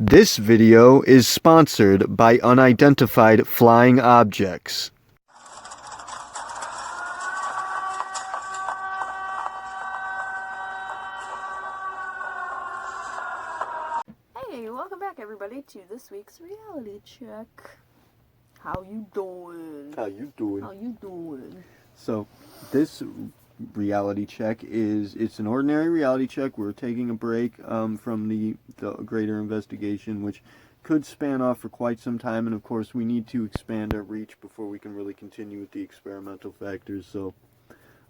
This video is sponsored by unidentified flying objects. Hey, welcome back everybody to this week's reality check. How you doing? How you doing? How you doing? So, this reality check it's an ordinary reality check. We're taking a break from the greater investigation, which could span off for quite some time, and of course we need to expand our reach before we can really continue with the experimental factors. So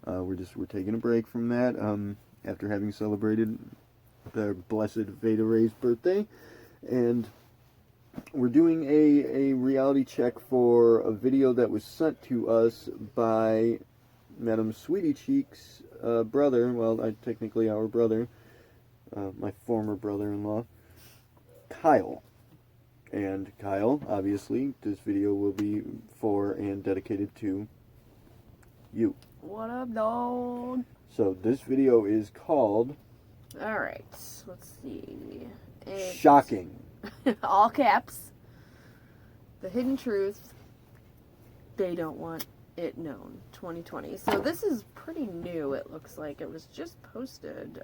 we're taking a break from that after having celebrated the blessed Veda Ray's birthday, and we're doing a reality check for a video that was sent to us by Madam Sweetie Cheek's brother, well, technically our brother, my former brother-in-law, Kyle. And Kyle, obviously, this video will be for and dedicated to you. What up, dog? So this video is called... Alright, let's see. Shocking. All caps. The hidden truth. They don't want it known. 2020. So this is pretty new, it looks like. It was just posted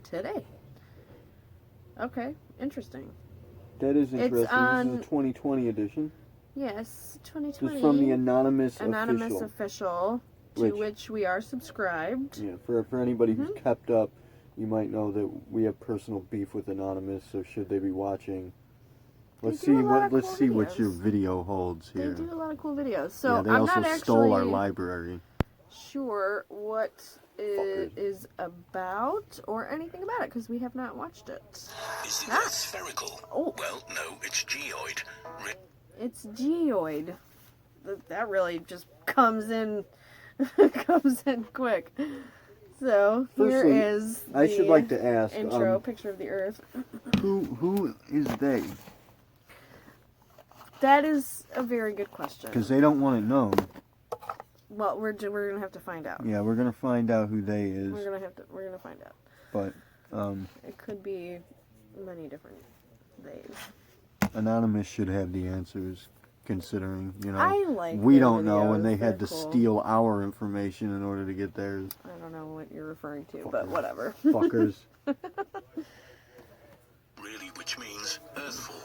today. Okay, interesting. That is interesting. It's on, this is a 2020 edition. Yes, 2020. It's from the Anonymous Official, to which we are subscribed. Yeah, for anybody who's kept up, you might know that we have personal beef with Anonymous, so should they be watching, let's see what your video holds here. They do a lot of cool videos. So yeah, they I'm also not stole our library. Sure what it is about or anything about it because we have not watched it. Is the Earth spherical? Oh. Well, no, it's geoid. It's geoid. That really just comes in quick. So Firstly, here is the I should like to ask intro picture of the Earth. Who is they? That is a very good question. Because they don't want it known. Well, we're gonna have to find out. Yeah, we're gonna find out who they is. We're gonna find out. But it could be many different days. Anonymous should have the answers, considering we don't know, and they had to cool. steal our information in order to get theirs. I don't know what you're referring to, but whatever. Fuckers. Really, which means Earth form.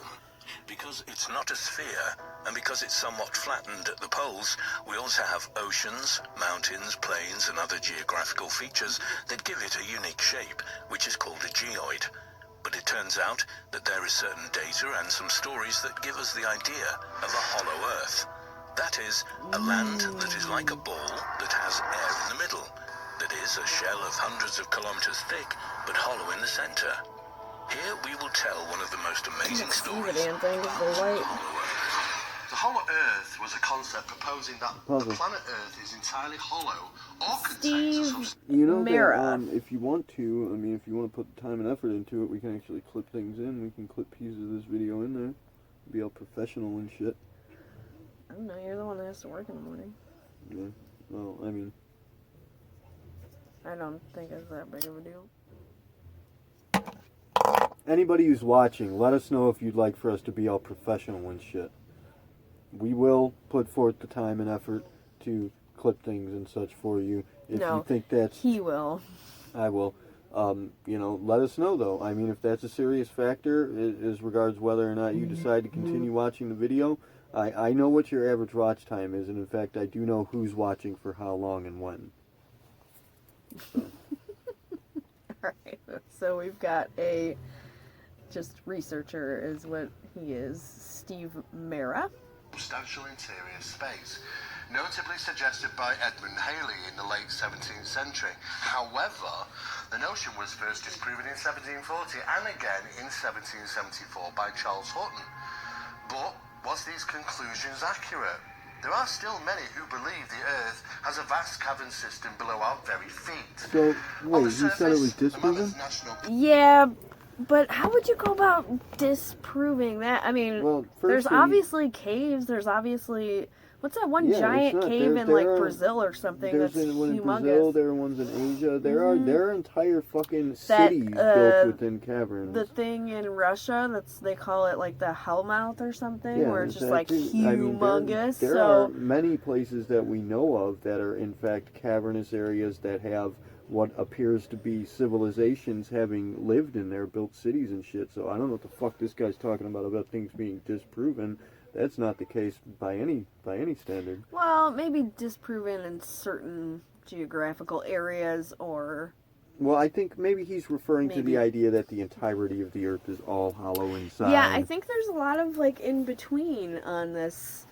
Because it's not a sphere, and because it's somewhat flattened at the poles, we also have oceans, mountains, plains, and other geographical features that give it a unique shape, which is called a geoid. But it turns out that there is certain data and some stories that give us the idea of a hollow Earth. That is, a land that is like a ball that has air in the middle, that is a shell of hundreds of kilometers thick, but hollow in the center. Here we will tell one of the most amazing stories. The hollow Earth was a concept proposing that the planet Earth is entirely hollow or contains a substance. You know that if you want to, if you want to put time and effort into it, we can actually clip things in. We can clip pieces of this video in there. Be all professional and shit. I don't know, you're the one that has to work in the morning. Yeah, well, I don't think it's that big of a deal. Anybody who's watching, let us know if you'd like for us to be all professional and shit. We will put forth the time and effort to clip things and such for you. If you think that's... he will. I will. Let us know, though. If that's a serious factor as regards whether or not you decide to continue watching the video, I know what your average watch time is, and in fact, I do know who's watching for how long and when. So. Alright, so we've got a... just researcher is what he is, Steve Mera. Substantial interior space, notably suggested by Edmund Halley in the late 17th century. However, the notion was first disproven in 1740 and again in 1774 by Charles Hutton. But was these conclusions accurate? There are still many who believe the Earth has a vast cavern system below our very feet. So, wait, you said it was disproven? Yeah, but how would you go about disproving that? Well, there's obviously caves, there's obviously What's that one Yeah, it's giant not. cave There- in there like are- Brazil or something There's that's one in humongous? Brazil, there are ones in Asia. There are entire fucking That, cities built within caverns. The thing in Russia, they call it like the Hellmouth or something, Yeah, where it's just like exactly. I mean, humongous. there are many places that we know of that are in fact cavernous areas that have what appears to be civilizations having lived in there, built cities and shit. So I don't know what the fuck this guy's talking about things being disproven. That's not the case by any standard. Well, maybe disproven in certain geographical areas, or Well, I think maybe he's referring to Maybe. the idea that the entirety of the Earth is all hollow inside. yeah, I think there's a lot of like in between on this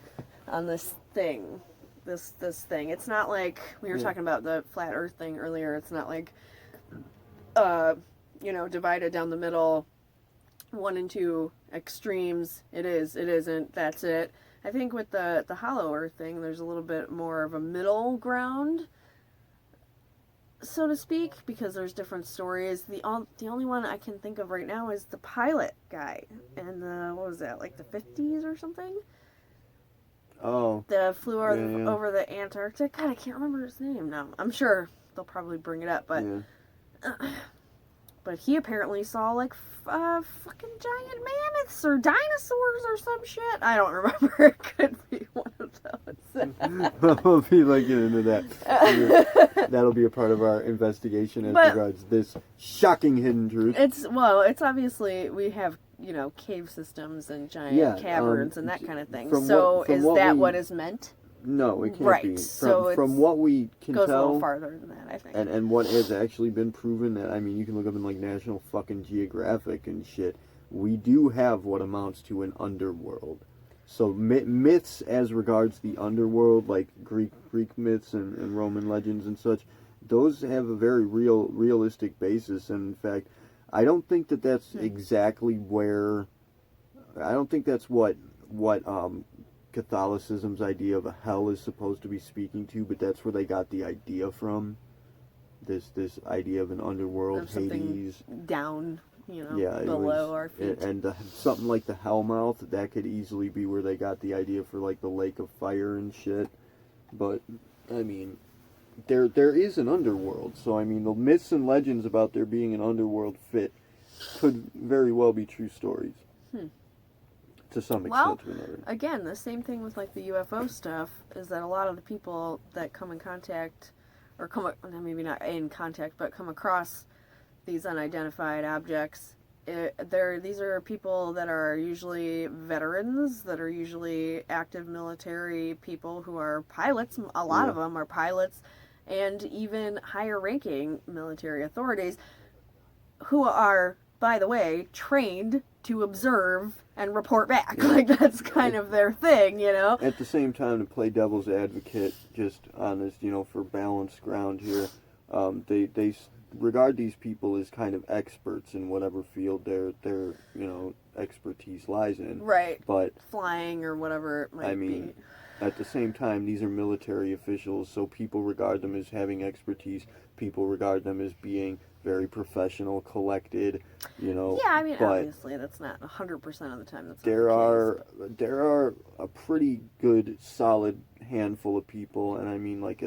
thing. This thing. It's not like we were Yeah. talking about the flat Earth thing earlier. It's not like divided down the middle, one and two extremes. It is, it isn't, that's it. I think with the hollow Earth thing, there's a little bit more of a middle ground, so to speak, because there's different stories. The only one I can think of right now is the pilot guy in what was that, like the 50s or something? Oh, That flew over, Yeah. over the Antarctic. God, I can't remember his name now. I'm sure they'll probably bring it up, but yeah. but he apparently saw like fucking giant mammoths or dinosaurs or some shit. I don't remember. It could be one of those. We'll be looking into that. That'll be a part of our investigation as But- regards this shocking hidden truth. It's obviously we have cave systems and giant Yeah, caverns and that kind of thing. from So what- from is what that we- what is meant? No, it can't Right, be. so From it's- what we can Goes a little tell, farther than that, I think. and what has actually been proven, that I mean, you can look up in like National fucking Geographic and shit. We do have what amounts to an underworld. So myths as regards the underworld, like Greek myths and Roman legends and such, those have a very realistic basis. And in fact, I don't think that that's exactly where. I don't think that's what Catholicism's idea of a hell is supposed to be speaking to, but that's where they got the idea from. This idea of an underworld, Of something Hades. down, Yeah, it below was- our feet. and something like the Hellmouth, that could easily be where they got the idea for like the Lake of Fire and shit. But I mean, there is an underworld, so I mean, the myths and legends about there being an underworld could very well be true stories. To some extent Well, or another. Again, the same thing with like the UFO stuff is that a lot of the people that come in contact, or maybe not in contact, but come across these unidentified objects, these are people that are usually veterans, that are usually active military people who are pilots. A lot of them are pilots, and even higher ranking military authorities who are, by the way, trained to observe and report back. Yeah. Like, that's kind of their thing, At the same time, to play devil's advocate, just on this, for balanced ground here, they regard these people as kind of experts in whatever field their expertise lies in. Right. But Flying or whatever it might I mean, be. at the same time, these are military officials, so people regard them as having expertise. People regard them as being very professional, collected, Yeah, I mean, but obviously that's not 100% of the time. That's there not the case. there are a pretty good, solid handful of people, and I mean, like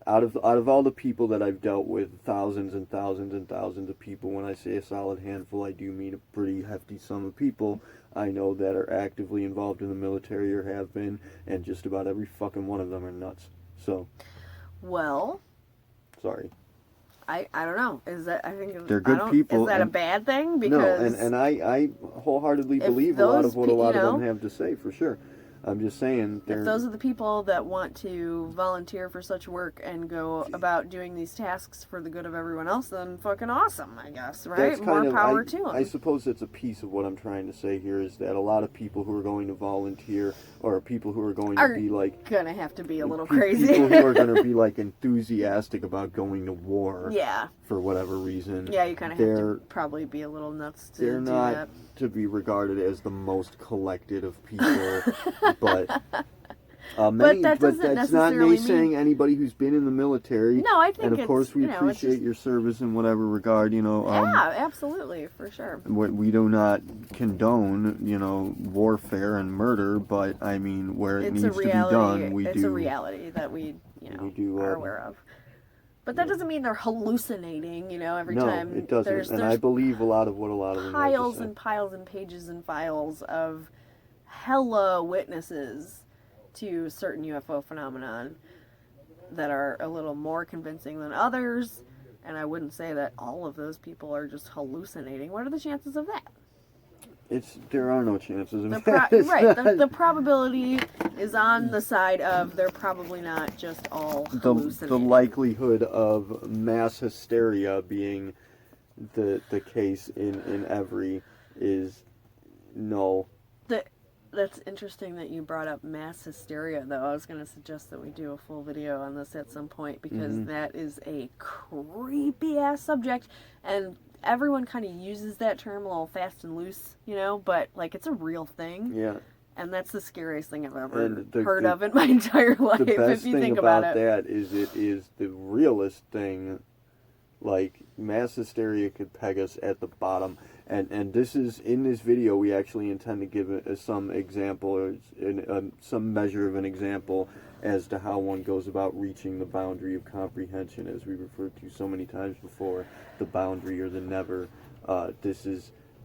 out of all the people that I've dealt with, thousands and thousands and thousands of people. When I say a solid handful, I do mean a pretty hefty sum of people I know that are actively involved in the military or have been, and just about every fucking one of them are nuts. So, Well, sorry. I don't know. Is that, I think They're good people, Is that a and- bad thing? No, Because and I wholeheartedly if believe a lot those of what a lot you of know, them have to say, for sure. I'm just saying, if those are the people that want to volunteer for such work and go about doing these tasks for the good of everyone else, then fucking awesome, I guess, right? that's More kind of, power to them. I suppose that's a piece of what I'm trying to say here, is that a lot of people who are going to volunteer, or people who are going Are to be like gonna have to be a little people crazy. who are going to be like enthusiastic about going to war Yeah. for whatever reason. Yeah, you kind of have They're to probably be a little nuts to they're do not that. to be regarded as the most collected of people, but Many, that but doesn't that's not necessarily me saying anybody who's been in the military. No, I think and of course we it's appreciate just, your service in whatever regard. yeah, absolutely, for sure. We do not condone, warfare and murder, but I mean, where it It's needs to be done, we it's do. a reality that we we do, are aware of. But that doesn't mean they're hallucinating, every time. No, it doesn't. There's I believe a lot of what a lot of them have to piles say. and piles and pages and files of hella witnesses to certain UFO phenomenon that are a little more convincing than others. And I wouldn't say that all of those people are just hallucinating. What are the chances of that? There are no chances of The that. right. The probability is on the side of they're probably not just all hallucinating. The likelihood of mass hysteria being the case in every is no. That's interesting that you brought up mass hysteria, though. I was going to suggest that we do a full video on this at some point, because that is a creepy-ass subject, and everyone kind of uses that term a little fast and loose, but, it's a real thing. Yeah. And that's the scariest thing I've ever heard of in my entire life, if you think about it. The best thing about that is it is the realest thing. Mass hysteria could peg us at the bottom. And this is, in this video, we actually intend to give some example, or some measure of an example as to how one goes about reaching the boundary of comprehension, as we referred to so many times before, the boundary or the never.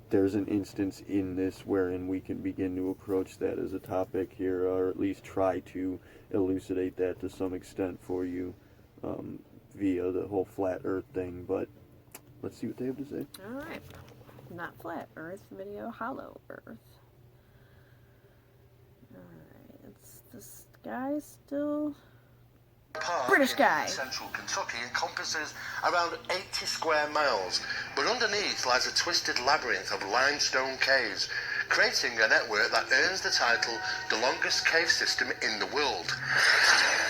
There's an instance in this wherein we can begin to approach that as a topic here, or at least try to elucidate that to some extent for you via the whole flat earth thing, but let's see what they have to say. Alright. Not flat earth, video hollow earth. Alright, it's this guy still... British guy. Central Kentucky encompasses around 80 square miles, but underneath lies a twisted labyrinth of limestone caves, creating a network that earns the title the longest cave system in the world.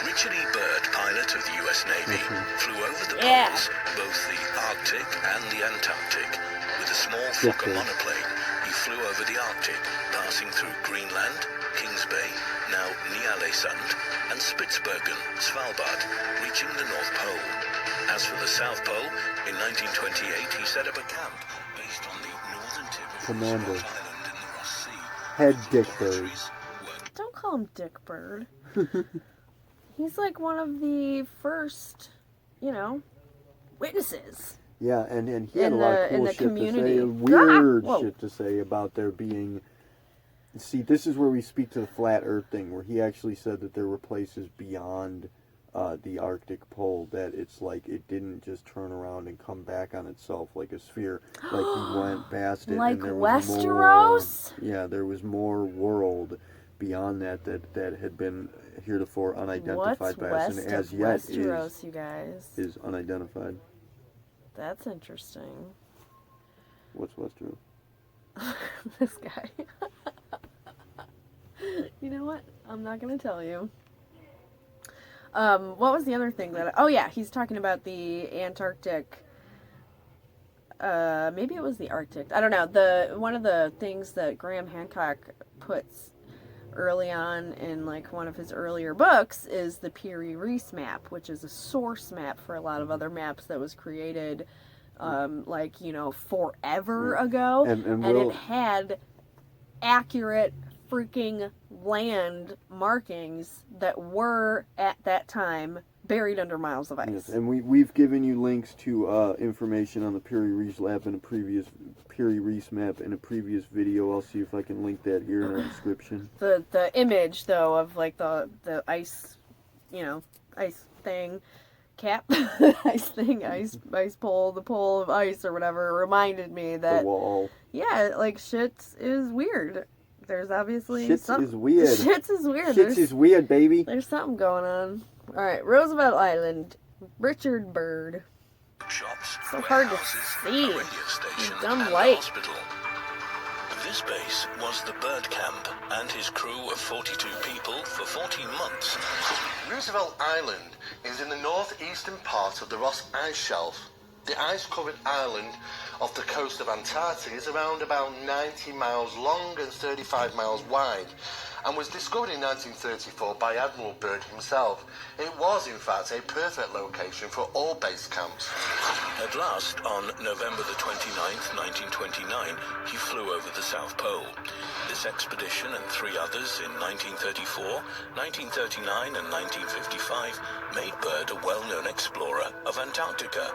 Richard E. Byrd, pilot of the US Navy, flew over the Yeah. poles, both the Arctic and the Antarctic. With a small Fokker monoplane, he flew over the Arctic, passing through Greenland, Kings Bay, now Ny-Ålesund, and Spitsbergen, Svalbard, reaching the North Pole. As for the South Pole, in 1928 he set up a camp based on the northern tip of Commander. Roosevelt Island in the Ross Sea. Head Dick Bird. Don't call him Dick Bird. He's one of the first, witnesses. Yeah, and he had a lot of in cool the shit to community. say, weird Whoa. shit to say about there being... See, this is where we speak to the flat earth thing, where he actually said that there were places beyond the Arctic pole, that it's it didn't just turn around and come back on itself like a sphere. He went past it, Like and there was Westeros? more... Yeah, there was more world beyond that had been heretofore unidentified What's by us, and west as of yet Westeros, you guys? is unidentified. That's interesting. What's Westeros? This guy. You know what? I'm not going to tell you. What was the other thing that... Oh, yeah, he's talking about the Antarctic... maybe it was the Arctic. I don't know. One of the things that Graham Hancock puts early on in one of his earlier books is the Piri-Reis map, which is a source map for a lot of other maps that was created forever ago, and it had accurate freaking land markings that were at that time buried under miles of ice. Yes, and we've given you links to information on the Piri-Reis map in a previous in a previous video. I'll see if I can link that here in our description. The image though of the ice, ice thing, cap, ice thing, ice pole, the pole of ice or whatever reminded me that The wall. yeah, shit is weird. There's obviously Shits is weird. Shits is weird. Shits is weird, baby. There's something going on. All right, Roosevelt Island, Richard Byrd. Shops, So hard to warehouses, see. a radio station, Dumb and a light. hospital. This base was the Byrd Camp, and his crew of 42 people for 14 months. Roosevelt Island is in the northeastern part of the Ross Ice Shelf. The ice-covered island off the coast of Antarctica is around about 90 miles long and 35 miles wide, and was discovered in 1934 by Admiral Byrd himself. It was, in fact, a perfect location for all base camps. At last, on November the 29th, 1929, he flew over the South Pole. This expedition and 3 others in 1934, 1939 and 1955 made Byrd a well-known explorer of Antarctica.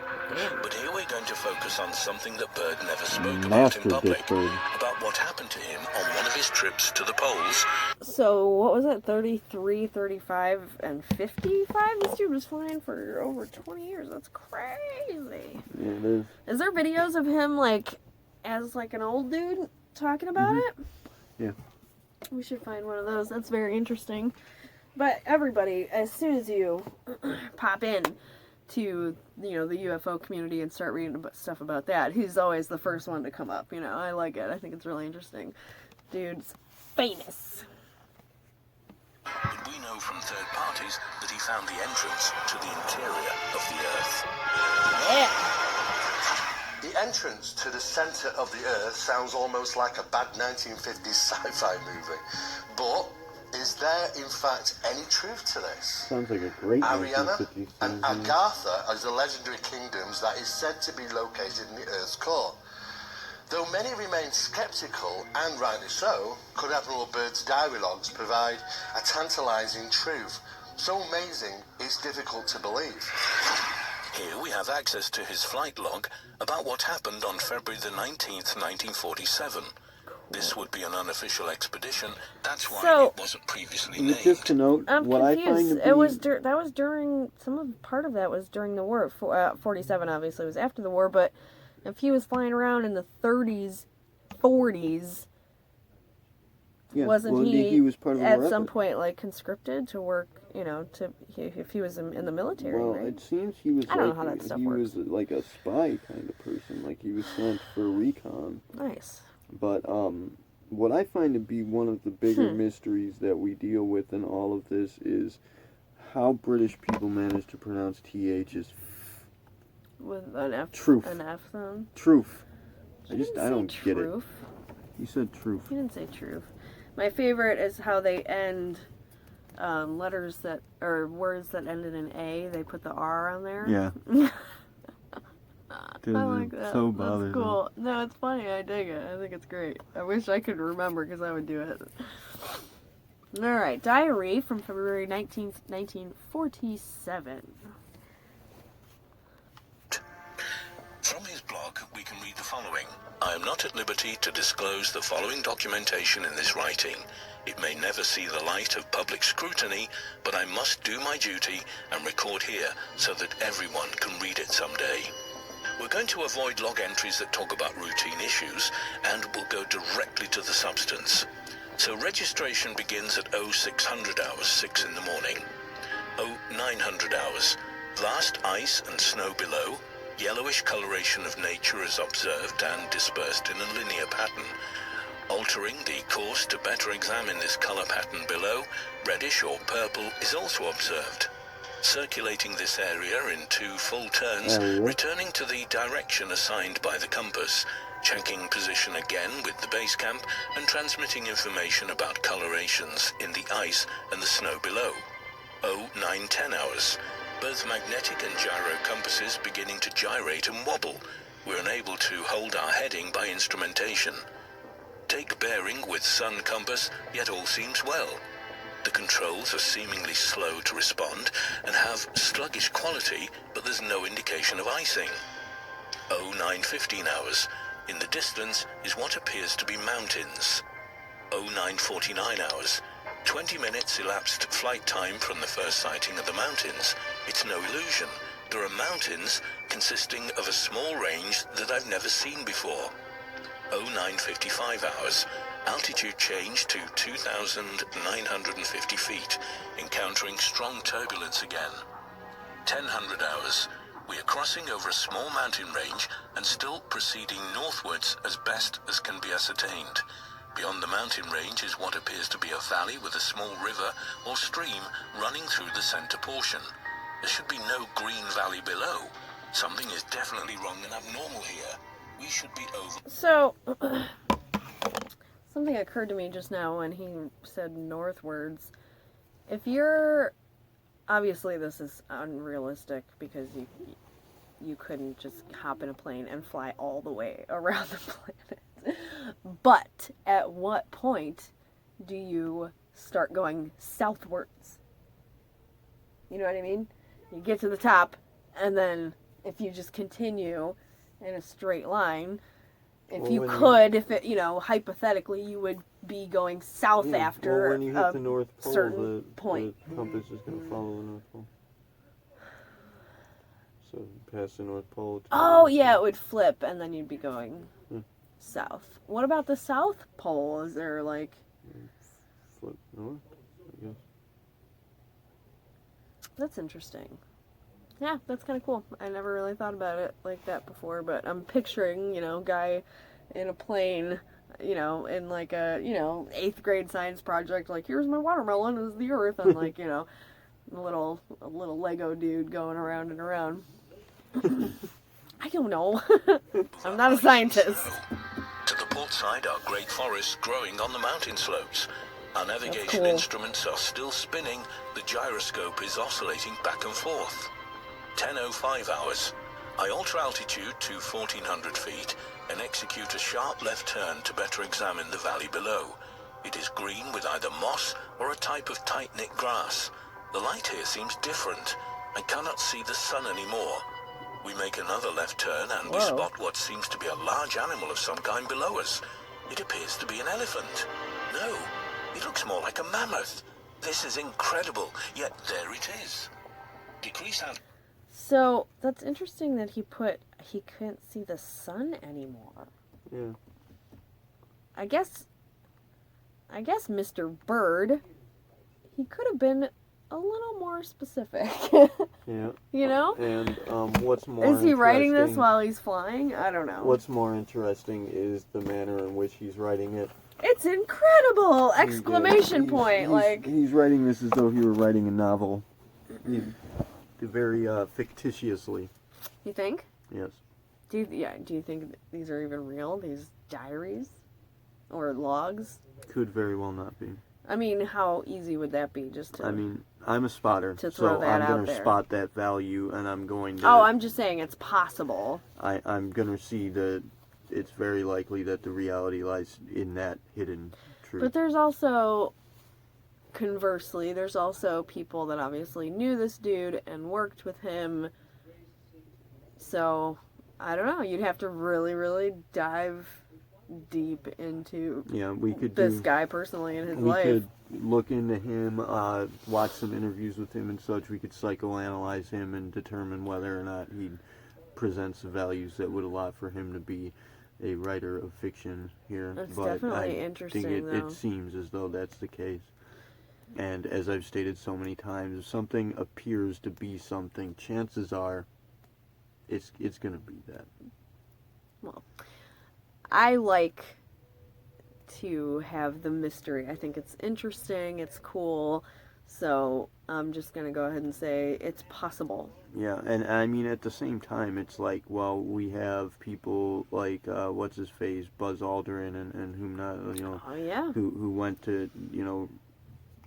But here we're going to focus on something that Byrd never spoke about in Master public, Dick Byrd. about what happened to him on one of his trips to the poles. So, what was it? 33, 35, and 55? This dude was flying for over 20 years. That's crazy. Yeah, it is. Is there videos of him, like, as, like, an old dude talking about it? Yeah. We should find one of those. That's very interesting. But everybody, as soon as you pop in to, you know, the UFO community and start reading about stuff about that, he's always the first one to come up. You know, I like it. I think it's really interesting. Dude's famous. But we know from third parties that he found the entrance to the interior of the Earth. Yeah. The entrance to the centre of the Earth sounds almost like a bad 1950s sci-fi movie. But is there, in fact, any truth to this? Sounds like a great Ariana 1950s and film. Agartha are the legendary kingdoms that is said to be located in the Earth's core. Though many remain sceptical, and rightly so, could Admiral Byrd's diary logs provide a tantalising truth so amazing it's difficult to believe? Here we have access to his flight log about what happened on February the 19th, 1947. This would be an unofficial expedition. That's why So- it wasn't previously And named. just to note, I'm what I find confused. to be... It was that was during part of that was during the war. 47 obviously was after the war, but if he was flying around in the 30s, 40s, yeah, wasn't well, he was part of the at war some effort. point like conscripted to work? You know, if he was in the military, Well, right? it seems he was I don't know how that stuff he works. was like a spy kind of person, like he was sent for recon. Nice. But what I find to be one of the bigger mysteries that we deal with in all of this is how British people manage to pronounce TH as With an F. Truth. An F sound. truth. He I didn't don't say get it. truth. You said truth. He didn't say truth. My favorite is how they end letters that or words that ended in A. They put the R on there. Yeah. I like that. So That's bothersome. cool. No, it's funny. I dig it. I think it's great. I wish I could remember because I would do it. All right, diary from February 19th, 1947. From his blog, we can read the following. I am not at liberty to disclose the following documentation in this writing. It may never see the light of public scrutiny, but I must do my duty and record here so that everyone can read it someday. We're going to avoid log entries that talk about routine issues, and we'll go directly to the substance. So registration begins at 0600 hours, 6 in the morning. 0900 hours, vast ice and snow below. Yellowish coloration of nature is observed and dispersed in a linear pattern. Altering the course to better examine this color pattern below, reddish or purple is also observed. Circulating this area in 2 full turns, returning to the direction assigned by the compass, checking position again with the base camp, and transmitting information about colorations in the ice and the snow below. 0910 hours. Both magnetic and gyro compasses beginning to gyrate and wobble. We're unable to hold our heading by instrumentation. Take bearing with sun compass, yet all seems well. The controls are seemingly slow to respond and have sluggish quality, but there's no indication of icing. 0915 hours. In the distance is what appears to be mountains. 0949 hours. 20 minutes elapsed flight time from the first sighting of the mountains. It's no illusion. There are mountains consisting of a small range that I've never seen before. 0955 hours. Altitude change to 2,950 feet, encountering strong turbulence again. 1000 hours. We are crossing over a small mountain range and still proceeding northwards as best as can be ascertained. Beyond the mountain range is what appears to be a valley with a small river or stream running through the center portion. There should be no green valley below. Something is definitely wrong and abnormal here. We should be over... So, something something occurred to me just now when he said northwards. If you're, obviously this is unrealistic because you couldn't just hop in a plane and fly all the way around the planet. But at what point do you start going southwards? You know what I mean? You get to the top, and then if you just continue in a straight line, if it, hypothetically, you would be going south after when you hit the North Pole, certain point. The compass is going to follow the North Pole. So past the North Pole. It would flip, and then you'd be going south. What about the South Pole? Is there flip north, I guess. That's interesting. Yeah, that's kind of cool. I never really thought about it like that before, but I'm picturing, guy in a plane, in like a, 8th grade science project, like, here's my watermelon is the earth, and like, a little Lego dude going around and around. I don't know. I'm not a scientist. To the port side are great forests growing on the mountain slopes. Our navigation cool. instruments are still spinning. The gyroscope is oscillating back and forth. 10:05 hours. I alter altitude to 1400 feet and execute a sharp left turn to better examine the valley below. It is green with either moss or a type of tight-knit grass. The light here seems different. I cannot see the sun anymore. We make another left turn and we spot what seems to be a large animal of some kind below us. It appears to be an elephant. No, it looks more like a mammoth. This is incredible, yet there it is. Decrease altitude. So, that's interesting that he couldn't see the sun anymore. Yeah. I guess Mr. Bird, he could have been a little more specific. Yeah. And what's more is he writing this while he's flying? I don't know. What's more interesting is the manner in which he's writing it. It's incredible! Exclamation point! He's writing this as though he were writing a novel. Very fictitiously. You think? Yes. Do you think these are even real? These diaries? Or logs? Could very well not be. I mean, how easy would that be just to... I mean, I'm a spotter, so I'm going to spot that value, and I'm going to... Oh, I'm just saying it's possible. I'm going to see that it's very likely that the reality lies in that hidden truth. But there's also... Conversely, there's also people that obviously knew this dude and worked with him. So, I don't know. You'd have to really, really dive deep into this guy personally in his life. We could look into him, watch some interviews with him and such. We could psychoanalyze him and determine whether or not he presents the values that would allow for him to be a writer of fiction here. That's but definitely I interesting, think though. it seems as though that's the case. And as I've stated so many times, if something appears to be something, chances are it's going to be that. Well, I like to have the mystery. I think it's interesting, it's cool, so I'm just going to go ahead and say it's possible. Yeah, and I mean, at the same time, it's like, well, we have people like, what's-his-face, Buzz Aldrin, and whom not, who went to,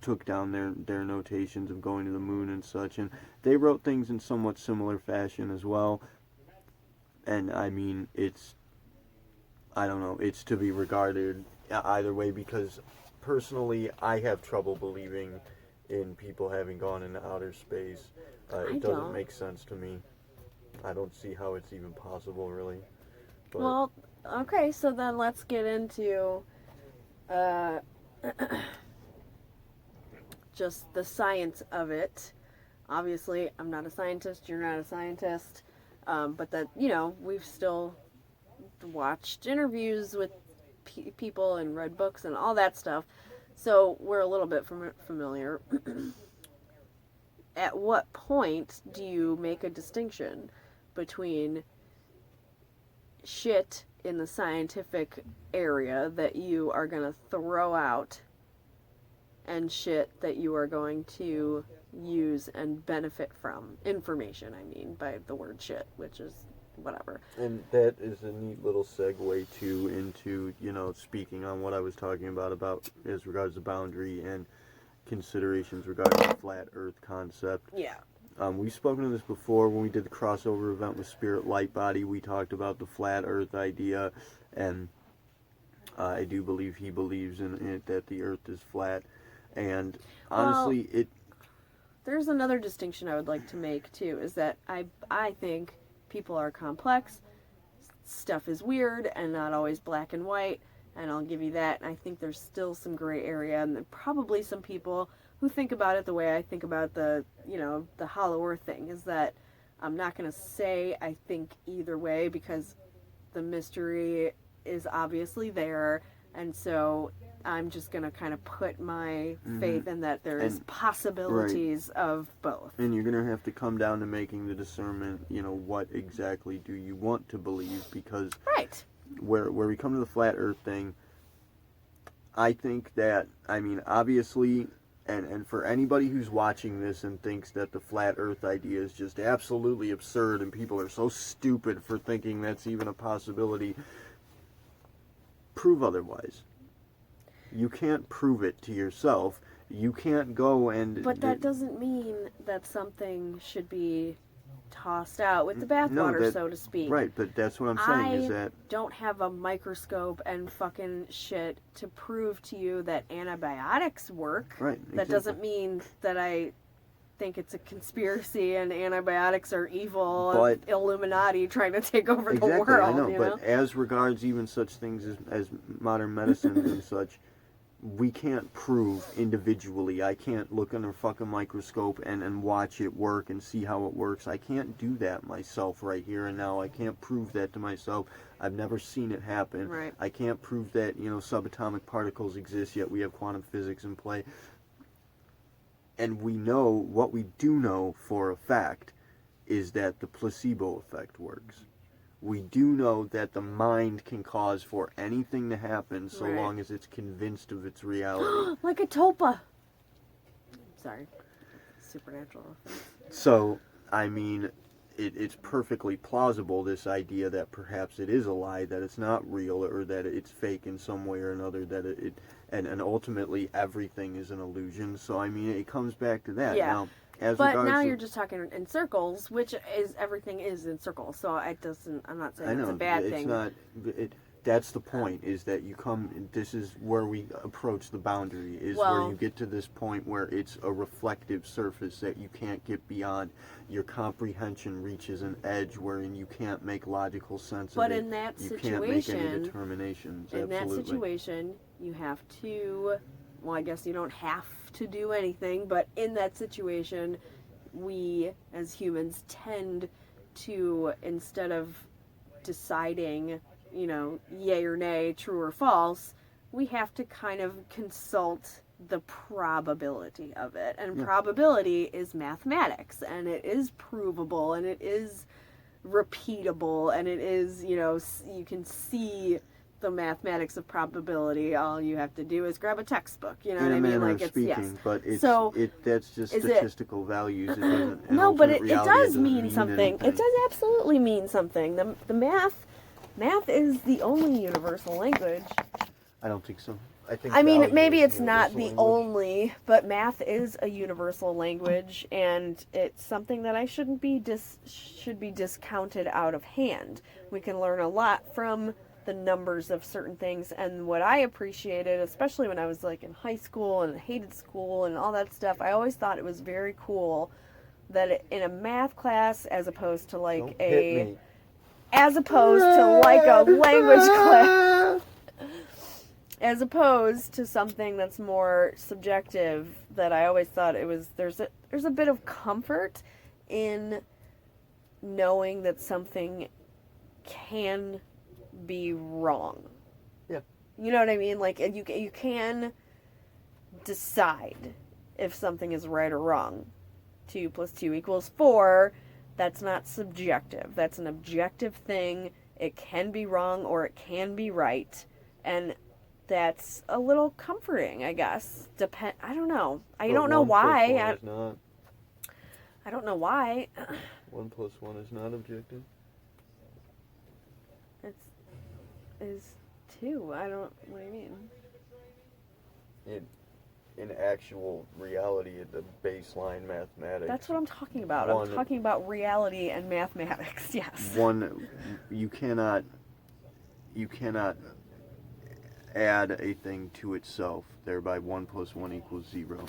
took down their notations of going to the moon and such, and they wrote things in somewhat similar fashion as well. And I mean, it's to be regarded either way, because personally I have trouble believing in people having gone into outer space. It doesn't make sense to me. I don't see how it's even possible, really. But, well, okay, so then let's get into just the science of it. Obviously, I'm not a scientist, you're not a scientist, but that, we've still watched interviews with people and read books and all that stuff, so we're a little bit familiar. At what point do you make a distinction between shit in the scientific area that you are going to throw out and shit that you are going to use and benefit from? Information, I mean, by the word shit, which is whatever. And that is a neat little segue too into, speaking on what I was talking about as regards to boundary and considerations regarding the flat earth concept. Yeah. We've spoken of this before when we did the crossover event with Spirit Lightbody. We talked about the flat earth idea, and I do believe he believes in it, that the earth is flat. And honestly, there's another distinction I would like to make too, is that I think people are complex, stuff is weird and not always black and white, and I'll give you that. And I think there's still some gray area, and probably some people who think about it the way I think about the hollow earth thing, is that I'm not going to say I think either way, because the mystery is obviously there, and so I'm just going to kind of put my faith in that there's possibilities of both. And you're going to have to come down to making the discernment, what exactly do you want to believe, because where we come to the flat earth thing, I think that, obviously, and for anybody who's watching this and thinks that the flat earth idea is just absolutely absurd and people are so stupid for thinking that's even a possibility, prove otherwise. You can't prove it to yourself. You can't go and... But that doesn't mean that something should be tossed out with the bathwater, so to speak. Right, but that's what I'm saying, is that... I don't have a microscope and fucking shit to prove to you that antibiotics work. Right, exactly. That doesn't mean that I think it's a conspiracy and antibiotics are evil and Illuminati trying to take over the world. I know, but as regards even such things as modern medicine and such, we can't prove individually. I can't look under a fucking microscope and watch it work and see how it works. I can't do that myself right here and now. I can't prove that to myself. I've never seen it happen. Right. I can't prove that, subatomic particles exist, yet we have quantum physics in play. And we know, what we do know for a fact, is that the placebo effect works. We do know that the mind can cause for anything to happen so long as it's convinced of its reality. Like a topa. Sorry. Supernatural. So, it's perfectly plausible, this idea that perhaps it is a lie, that it's not real, or that it's fake in some way or another, that and ultimately everything is an illusion. So, it comes back to that. Yeah. Now, but now you're just talking in circles, which is, everything is in circles, so I'm not saying it's a bad thing. That's the point, is that this is where we approach the boundary, is where you get to this point where it's a reflective surface that you can't get beyond. Your comprehension reaches an edge wherein you can't make logical sense of it. But in that situation, you can't make any determinations. In that situation, you have to, well, I guess you don't have to do anything, but in that situation, we as humans tend to, instead of deciding, yay or nay, true or false, we have to kind of consult the probability of it. And probability is mathematics, and it is provable, and it is repeatable, and it is, you can see the mathematics of probability. All you have to do is grab a textbook, you know what I mean? Like, it's speaking, but that's just is statistical values. It doesn't. No, but it does mean something. It does absolutely mean something. The math is the only universal language. I don't think so. Maybe it's not the only, but math is a universal language, and it's something that should be discounted out of hand. We can learn a lot from the numbers of certain things, and what I appreciated, especially when I was like in high school and hated school and all that stuff, I always thought it was very cool that in a math class, as opposed to like a language class, as opposed to something that's more subjective, that I always thought there's a bit of comfort in knowing that something can be wrong. Yeah. You know what I mean? Like, you can decide if something is right or wrong. 2 + 2 = 4. That's not subjective. That's an objective thing. It can be wrong or it can be right. And that's a little comforting, I guess. I don't know. I don't know why. I don't know why. 1 + 1 is not objective. is 2? I don't. What do you mean? In actual reality, the baseline mathematics. That's what I'm talking about. One- I'm talking about reality and mathematics. Yes. You cannot add a thing to itself, thereby 1 plus 1 equals 0.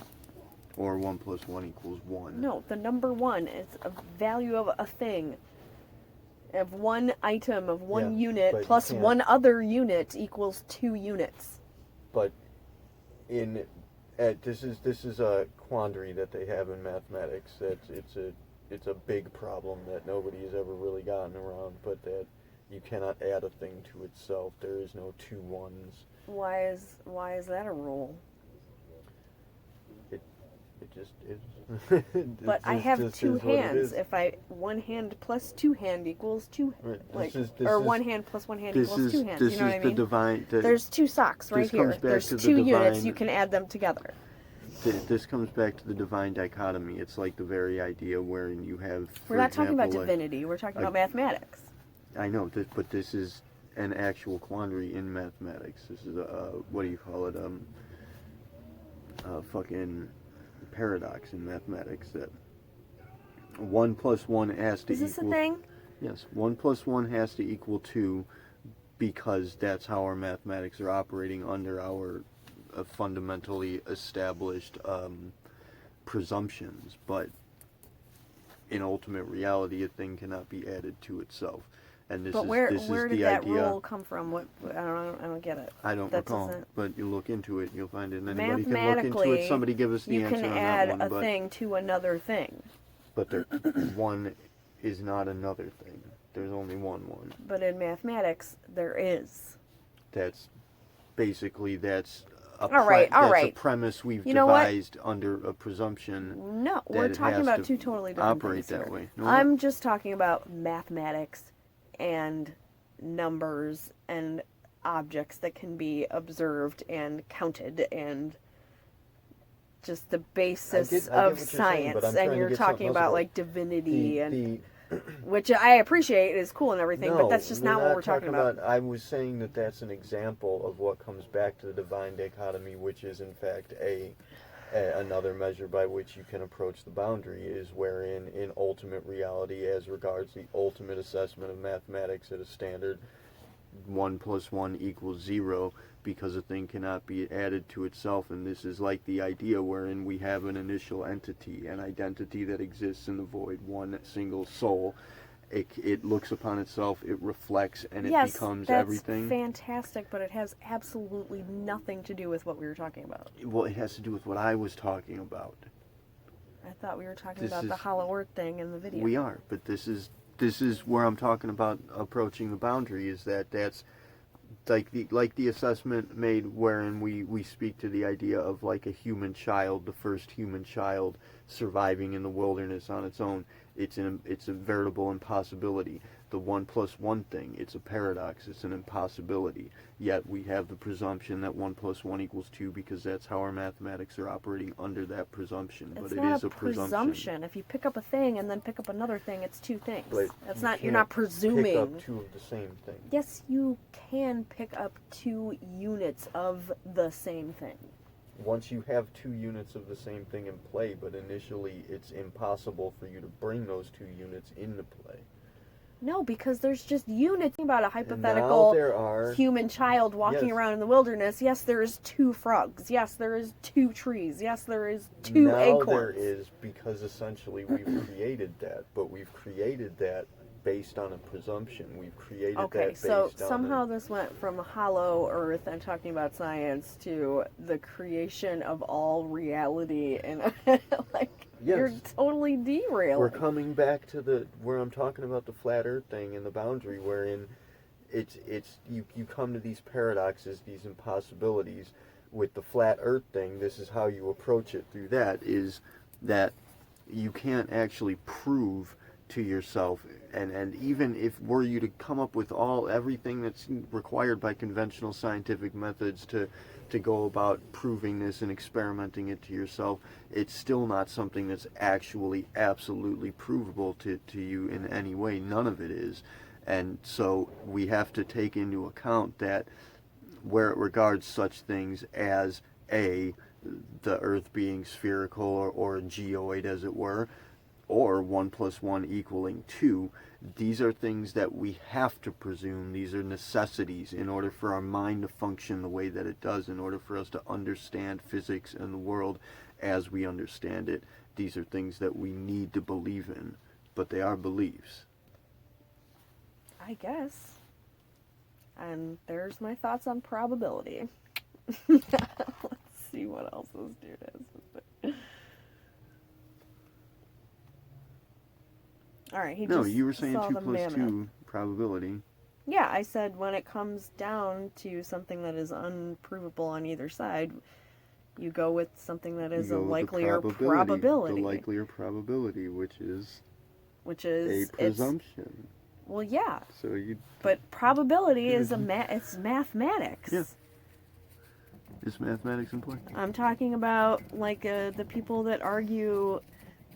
Or 1 plus 1 equals 1. No, the number 1 is a value of a thing. Of one item, of one Yeah, unit, but you plus can't- one other unit equals 2 units. But this is a quandary that they have in mathematics. That it's a big problem that nobody has ever really gotten around, but that you cannot add a thing to itself. There is no 2 ones. Why is that a rule? It just is. But I have 2 hands. If one hand plus 2 hand equals 2, one hand plus 1 hand equals 2 hands. You know what I mean? Divine. There's 2 socks right here. comes back There's to the 2 units. divine- You can add them together. This comes back to the divine dichotomy. It's like the very idea wherein you have. We're not talking about example, divinity. We're talking about mathematics. I know, but this is an actual quandary in mathematics. This is what do you call it? A fucking paradox in mathematics that 1 plus 1 has to equal. Is this a thing? Yes, 1 plus 1 has to equal 2 because that's how our mathematics are operating under our fundamentally established presumptions. But in ultimate reality, a thing cannot be added to itself. And this But is where this did is the that idea. rule come from? What I don't get it. I don't That recall, doesn't- but you look into it, you'll find it. And anybody can look into Mathematically, it. Somebody give us the you answer can on add that one. a But thing to another thing. but there, one is not another thing. There's only one. But in mathematics, there is. That's basically that's a All right. a premise we've You know what? devised under a presumption. No, that we're it talking has about to 2 totally different operate things that here. way. No, I'm just talking about mathematics and numbers and objects that can be observed and counted and just the basis I get of what you're saying, but science. I'm trying And to you're get talking something else about about like divinity and the which I appreciate is cool and everything, no, but that's just we're not what we're talking about. I was saying that that's an example of what comes back to the divine dichotomy, which is in fact another measure by which you can approach the boundary, is wherein in ultimate reality, as regards the ultimate assessment of mathematics at a standard, 1 plus 1 equals 0, because a thing cannot be added to itself. And this is like the idea wherein we have an initial entity, an identity that exists in the void, one single soul. It looks upon itself, it reflects, and it becomes everything. Yes, that's fantastic, but it has absolutely nothing to do with what we were talking about. Well, it has to do with what I was talking about. I thought we were talking This about the is- hollow earth thing in the video. We are, but this is where I'm talking about approaching the boundary, is that's like the assessment made wherein we speak to the idea of like a human child, the first human child surviving in the wilderness on its own. It's a veritable impossibility. The 1 plus 1 thing, it's a paradox, it's an impossibility. Yet we have the presumption that 1 plus 1 equals 2 because that's how our mathematics are operating under that presumption. It's But not it is a a presumption. If you pick up a thing and then pick up another thing, it's 2 things. But That's you not. You're not can't presuming. Pick up 2 of the same thing. Yes, you can pick up 2 units of the same thing. Once you have 2 units of the same thing in play, but initially it's impossible for you to bring those 2 units into play. No, because there's just units. Think about a And now hypothetical there are, human child walking Yes. around in the wilderness. Yes, there is 2 frogs. Yes, there is 2 trees. Yes, there is 2 now acorns. there is, because essentially we've created that, but we've created that based on a presumption. We've created that Okay, based so on somehow this went from hollow earth and talking about science to the creation of all reality, and like Yes. you're totally derailing. We're coming back to where I'm talking about the flat earth thing and the boundary, wherein you come to these paradoxes, these impossibilities. With the flat earth thing, this is how you approach it through that, is that you can't actually prove to yourself, and even if were you to come up with everything that's required by conventional scientific methods to go about proving this and experimenting it to yourself, it's still not something that's actually absolutely provable to you in any way. None of it is. And so we have to take into account that where it regards such things as the Earth being spherical or a geoid, as it were, or 1 + 1 = 2, these are things that we have to presume. These are necessities in order for our mind to function the way that it does, in order for us to understand physics and the world as we understand it. These are things that we need to believe in, but they are beliefs. I guess. And there's my thoughts on probability. Let's see what else this dude has. Alright, he just you were saying saw 2 the + mammoth. 2 probability. Yeah, I said when it comes down to something that is unprovable on either side, you go with something that is a likelier probability. The likelier probability, which is a it's presumption. well, yeah, So you. but probability is it's mathematics. Yeah. Is mathematics in play? I'm talking about like the people that argue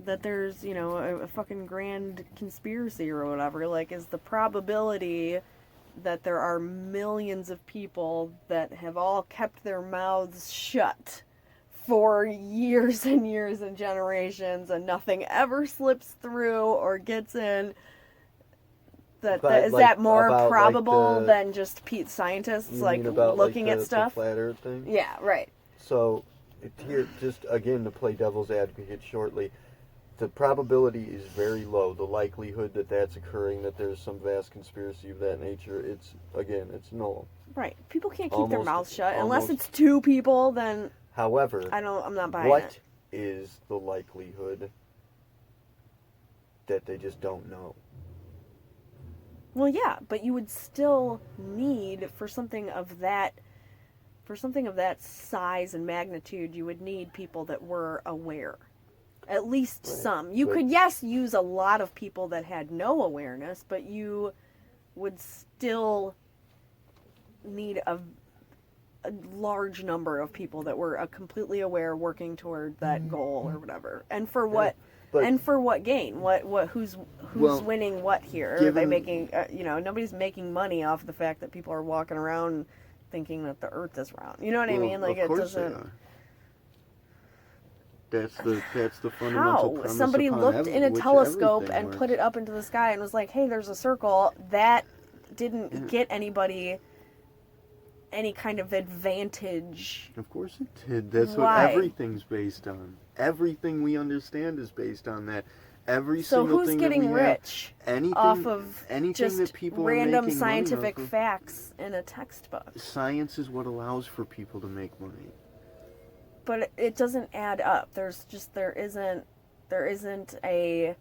that there's, you know, a fucking grand conspiracy or whatever. Like, is the probability that there are millions of people that have all kept their mouths shut for years and years and generations and nothing ever slips through or gets in, is that more probable than just scientists like looking at stuff? The flat Earth thing? Yeah, right. So here, just again to play devil's advocate shortly, the probability is very low. The likelihood that that's occurring, that there's some vast conspiracy of that nature, it's null. Right. People can't keep their Almost- mouths shut unless almost- it's two people. Then However, I'm not buying what it. is the likelihood that they just don't know? Well, yeah, but you would still need for something of that size and magnitude, you would need people that were aware. At least Right. some. You could, yes, use a lot of people that had no awareness, but you would still need a large number of people that were completely aware, working toward that goal or whatever. And for what? But- and for what gain? Who's Well, winning what here? Are they given- making? Nobody's making money off the fact that people are walking around thinking that the Earth is round. You know what I mean? Like, of it course doesn't. they are. That's the fundamental How? premise Somebody upon looked in a which telescope everything and works. put it up into the sky and was like, hey, there's a circle. That didn't get anybody any kind of advantage. Of course it did. That's Why? what everything's based on. Everything we understand is based on that. Every So single who's thing getting that we have, rich anything, off of anything just that people are random making money scientific off of, facts in a textbook? Science is what allows for people to make money. But it doesn't add up. There isn't a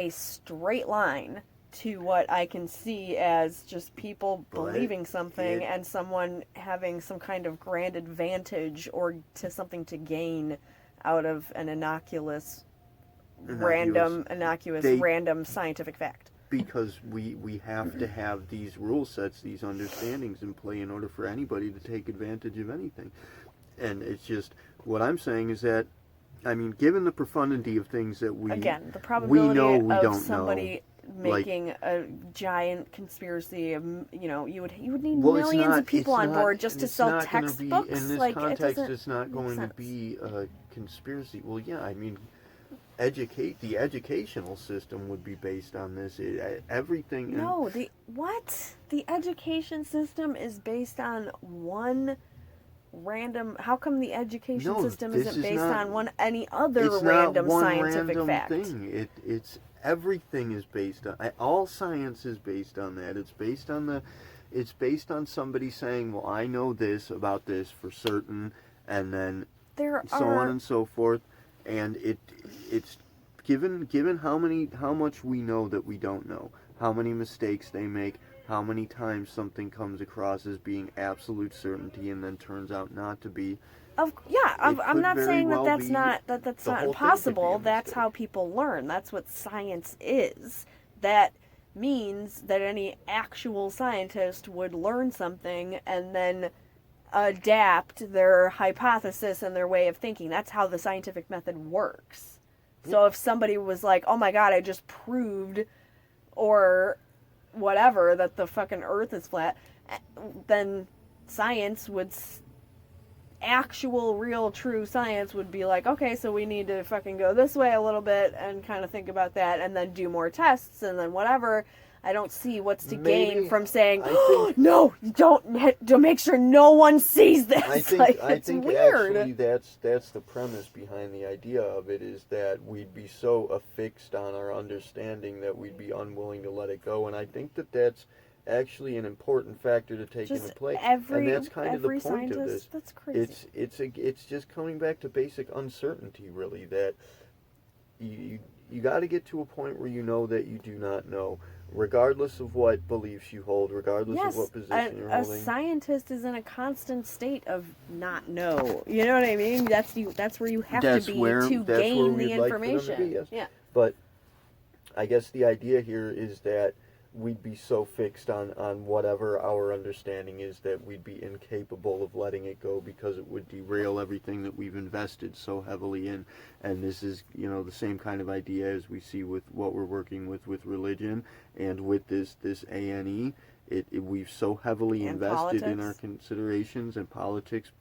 straight line to what I can see as just people But believing something it- and someone having some kind of grand advantage or to something to gain out of an innocuous They- random scientific fact. Because we have to have these rule sets, these understandings in play in order for anybody to take advantage of anything. And it's just, what I'm saying is that, I mean, given the profundity of things that Again, the probability we of don't somebody know. making a giant conspiracy of, you would need Well, millions of people on board just to it's sell not gonna textbooks. Be, in this like, context, it doesn't it's not make going to sense. be a conspiracy. Well, yeah, I mean, the educational system would be based on this. Everything. No, the education system is based on one random. How come the education No, system this isn't is based not- on any other It's random not one scientific random fact? thing. It's everything is based on. All science is based on that. It's based on somebody saying, "Well, I know this about this for certain," and then There so are on and so forth. And it's given how much we know that we don't know, how many mistakes they make, how many times something comes across as being absolute certainty and then turns out not to be. I'm could not very saying well that's be not the not whole thing could be impossible. a That's mistake. how people learn. That's what science is. That means that any actual scientist would learn something and then adapt their hypothesis and their way of thinking. That's how the scientific method works. So if somebody was like, "Oh my God, I just proved," or whatever, that the fucking earth is flat, then science would, actual, real, true science would be like, okay, so we need to fucking go this way a little bit and kind of think about that and then do more tests and then whatever. I don't see what's to gain from saying, no, don't make sure no one sees this. I think, like, I it's think weird. actually that's the premise behind the idea of it, is that we'd be so affixed on our understanding that we'd be unwilling to let it go. And I think that that's actually an important factor to take into play. And that's kind of the point of this. That's crazy. It's just coming back to basic uncertainty, really, that you got to get to a point where you know that you do not know, regardless of what beliefs you hold, regardless of what position you're holding. A scientist is in a constant state of not know. You know what I mean? That's where you have to be to gain the information. Yes. Yeah. But I guess the idea here is that we'd be so fixed on whatever our understanding is that we'd be incapable of letting it go, because it would derail everything that we've invested so heavily in. And this is, the same kind of idea as we see with what we're working with religion and with this ANE. We've so heavily invested in our considerations and politics.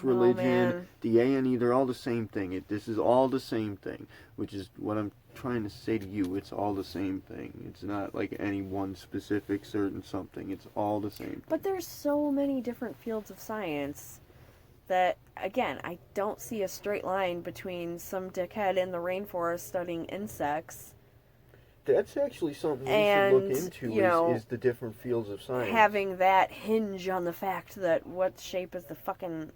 Religion, the ANE, they're all the same thing. This is all the same thing, which is what I'm trying to say to you. It's all the same thing. It's not like any one specific certain something. It's all the same thing. But there's so many different fields of science that, again, I don't see a straight line between some dickhead in the rainforest studying insects. That's actually something we should look into, is the different fields of science. Having that hinge on the fact that what shape is the fucking,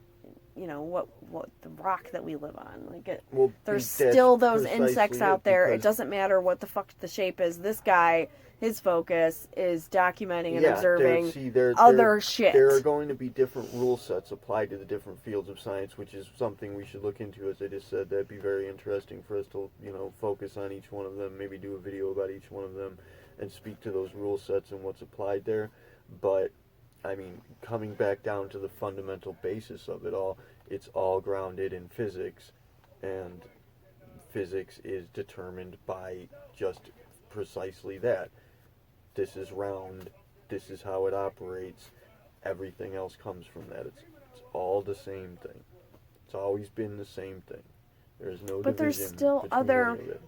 what the rock that we live on. Like, there's still those insects out there. It doesn't matter what the fuck the shape is. This guy, his focus is documenting and observing other shit. There are going to be different rule sets applied to the different fields of science, which is something we should look into. As I just said, that'd be very interesting for us to, focus on each one of them, maybe do a video about each one of them and speak to those rule sets and what's applied there. But, I mean, coming back down to the fundamental basis of it all, it's all grounded in physics, and physics is determined by just precisely that. This is round, this is how it operates, everything else comes from that. It's all the same thing. It's always been the same thing. There's no division. But there's still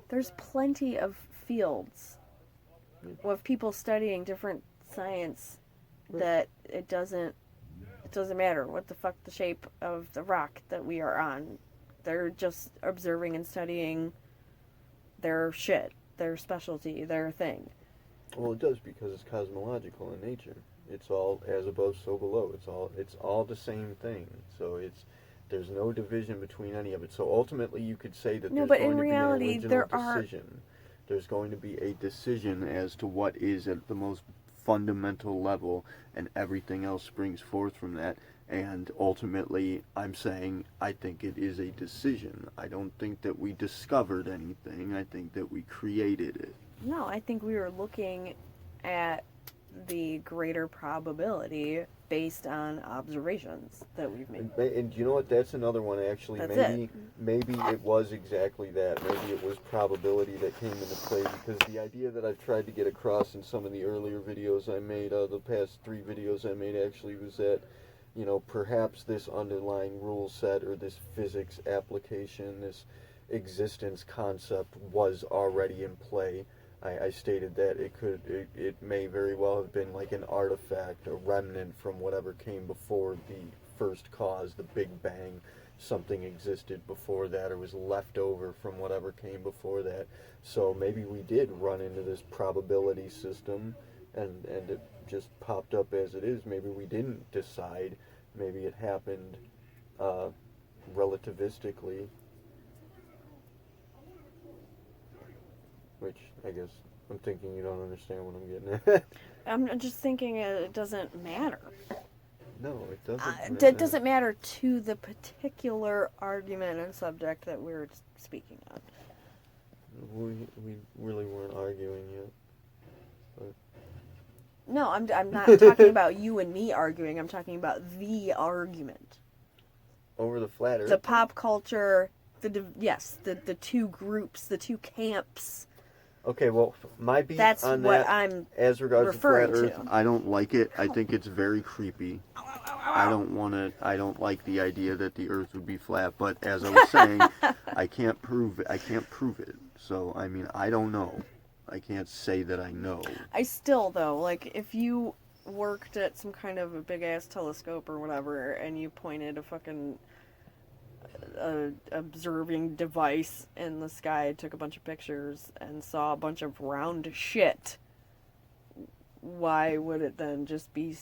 there's plenty of fields of people studying different science that it doesn't matter what the fuck the shape of the rock that we are on. They're just observing and studying their shit, their specialty, their thing. Well, it does, because it's cosmological in nature. It's all as above, so below. It's all the same thing. So there's no division between any of it. So ultimately, you could say that there's going to be an original decision. There's going to be a decision as to what is at the most fundamental level, and everything else springs forth from that. And ultimately, I'm saying I think it is a decision. I don't think that we discovered anything. I think that we created it. No, I think we were looking at the greater probability based on observations that we've made. And you know what? That's another one, actually. Maybe it was exactly that. Maybe it was probability that came into play, because the idea that I've tried to get across in some of the earlier videos I made, the past 3 videos I made actually, was that, perhaps this underlying rule set or this physics application, this existence concept was already in play. I stated that it may very well have been like an artifact, a remnant from whatever came before the first cause, the Big Bang. Something existed before that, or was left over from whatever came before that. So maybe we did run into this probability system, and it just popped up as it is. Maybe we didn't decide. Maybe it happened relativistically. Which, I guess, I'm thinking you don't understand what I'm getting at. I'm just thinking it doesn't matter. No, it doesn't. It doesn't matter to the particular argument and subject that we're speaking on. We really weren't arguing yet. But... No, I'm not talking about you and me arguing. I'm talking about the argument. Over the flat earth? The pop culture, the two groups, the two camps Okay, well, my beef That's on what that, I'm as regards to flat referring Earth, to. I don't like it. I think it's very creepy. I don't like the idea that the Earth would be flat. But as I was saying, I can't prove it. So I mean, I don't know. I can't say that I know. I still, though, like, if you worked at some kind of a big-ass telescope or whatever, and you pointed a fucking observing device in the sky, took a bunch of pictures, and saw a bunch of round shit, why would it then just be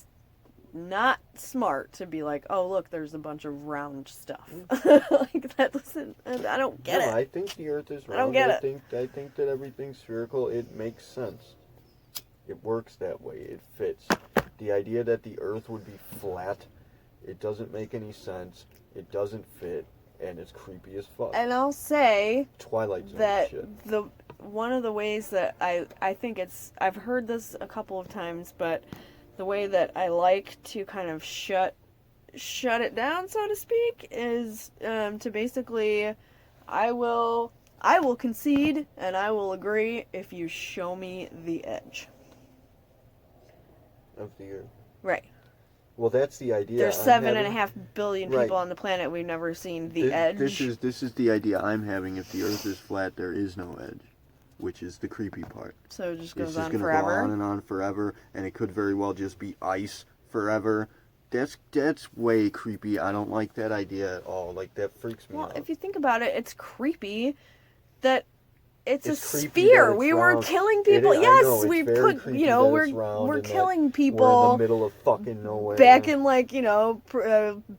not smart to be like, oh, look, there's a bunch of round stuff? Like, that doesn't... I don't get it. I think the Earth is round. I don't get it. I think that everything's spherical. It makes sense. It works that way. It fits. The idea that the Earth would be flat, it doesn't make any sense. It doesn't fit, and it's creepy as fuck. And I'll say Twilight Zone that shit. one of the ways that I think it's... I've heard this a couple of times, but the way that I like to kind of shut it down, so to speak, is to basically, I will concede and I will agree if you show me the edge. Of the Earth. Right. Well, that's the idea. There's 7.5 billion people on the planet. We've never seen the edge. This is the idea I'm having. If the Earth is flat, there is no edge, which is the creepy part. So it just It's goes just on gonna forever. go on and on forever, and it could very well just be ice forever. That's way creepy. I don't like that idea at all. Like, that freaks me Well, out. if you think about it, it's creepy that it's a creepy sphere. that it's We were round. killing people. I know, Yes, it's we very put. creepy You know, that it's round we're and that killing We're in people. the middle of fucking nowhere. Back in, like, you know,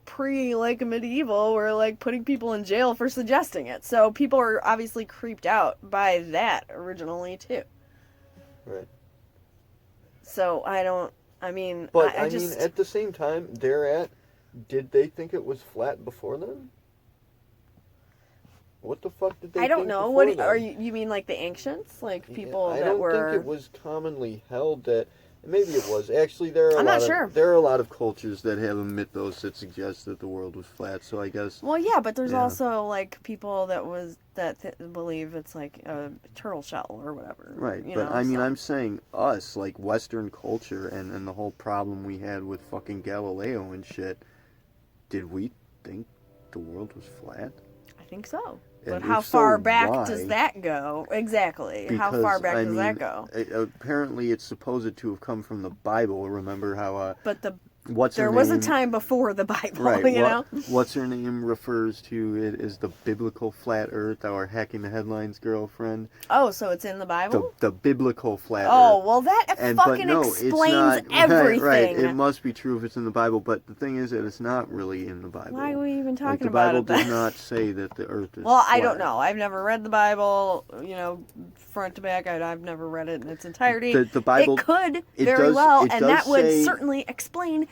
pre like medieval, we're like putting people in jail for suggesting it. So people are obviously creeped out by that originally too. Right. So I mean, But I I just, mean, at the same time, did they think it was flat before then? What the fuck did they? I don't think know. before What then? are you mean, like the ancients, like people I that don't were? think it was commonly held that. Maybe it was. Actually, there are I'm not sure. There are a lot of cultures that have a mythos that suggests that the world was flat. So I guess. Well, yeah, but there's Yeah. also like people that believe it's like a turtle shell or whatever. Right, you but know, I mean, so- I'm saying us, like Western culture, and the whole problem we had with fucking Galileo and shit. Did we think the world was flat? I think so. And But how if so, far back why? does that go? Exactly. How Because, far back I does mean, that go? Apparently, it's supposed to have come from the Bible. Remember how But there there was a time before the Bible, Right. you know? What's her name refers to it as the biblical flat Earth, our hacking the headlines girlfriend. Oh, so it's in the Bible? The biblical flat Oh, Earth. well, that But fucking no, explains it's not. everything. Right. It must be true if it's in the Bible, but the thing is that it's not really in the Bible. Why are we even talking Like, the about Bible it does then? not say that the Earth is Well, I flat. don't know. I've never read the Bible, you know, front to back. I've never read it in its entirety. The Bible. It could it very does- well, it and does that would say- certainly explain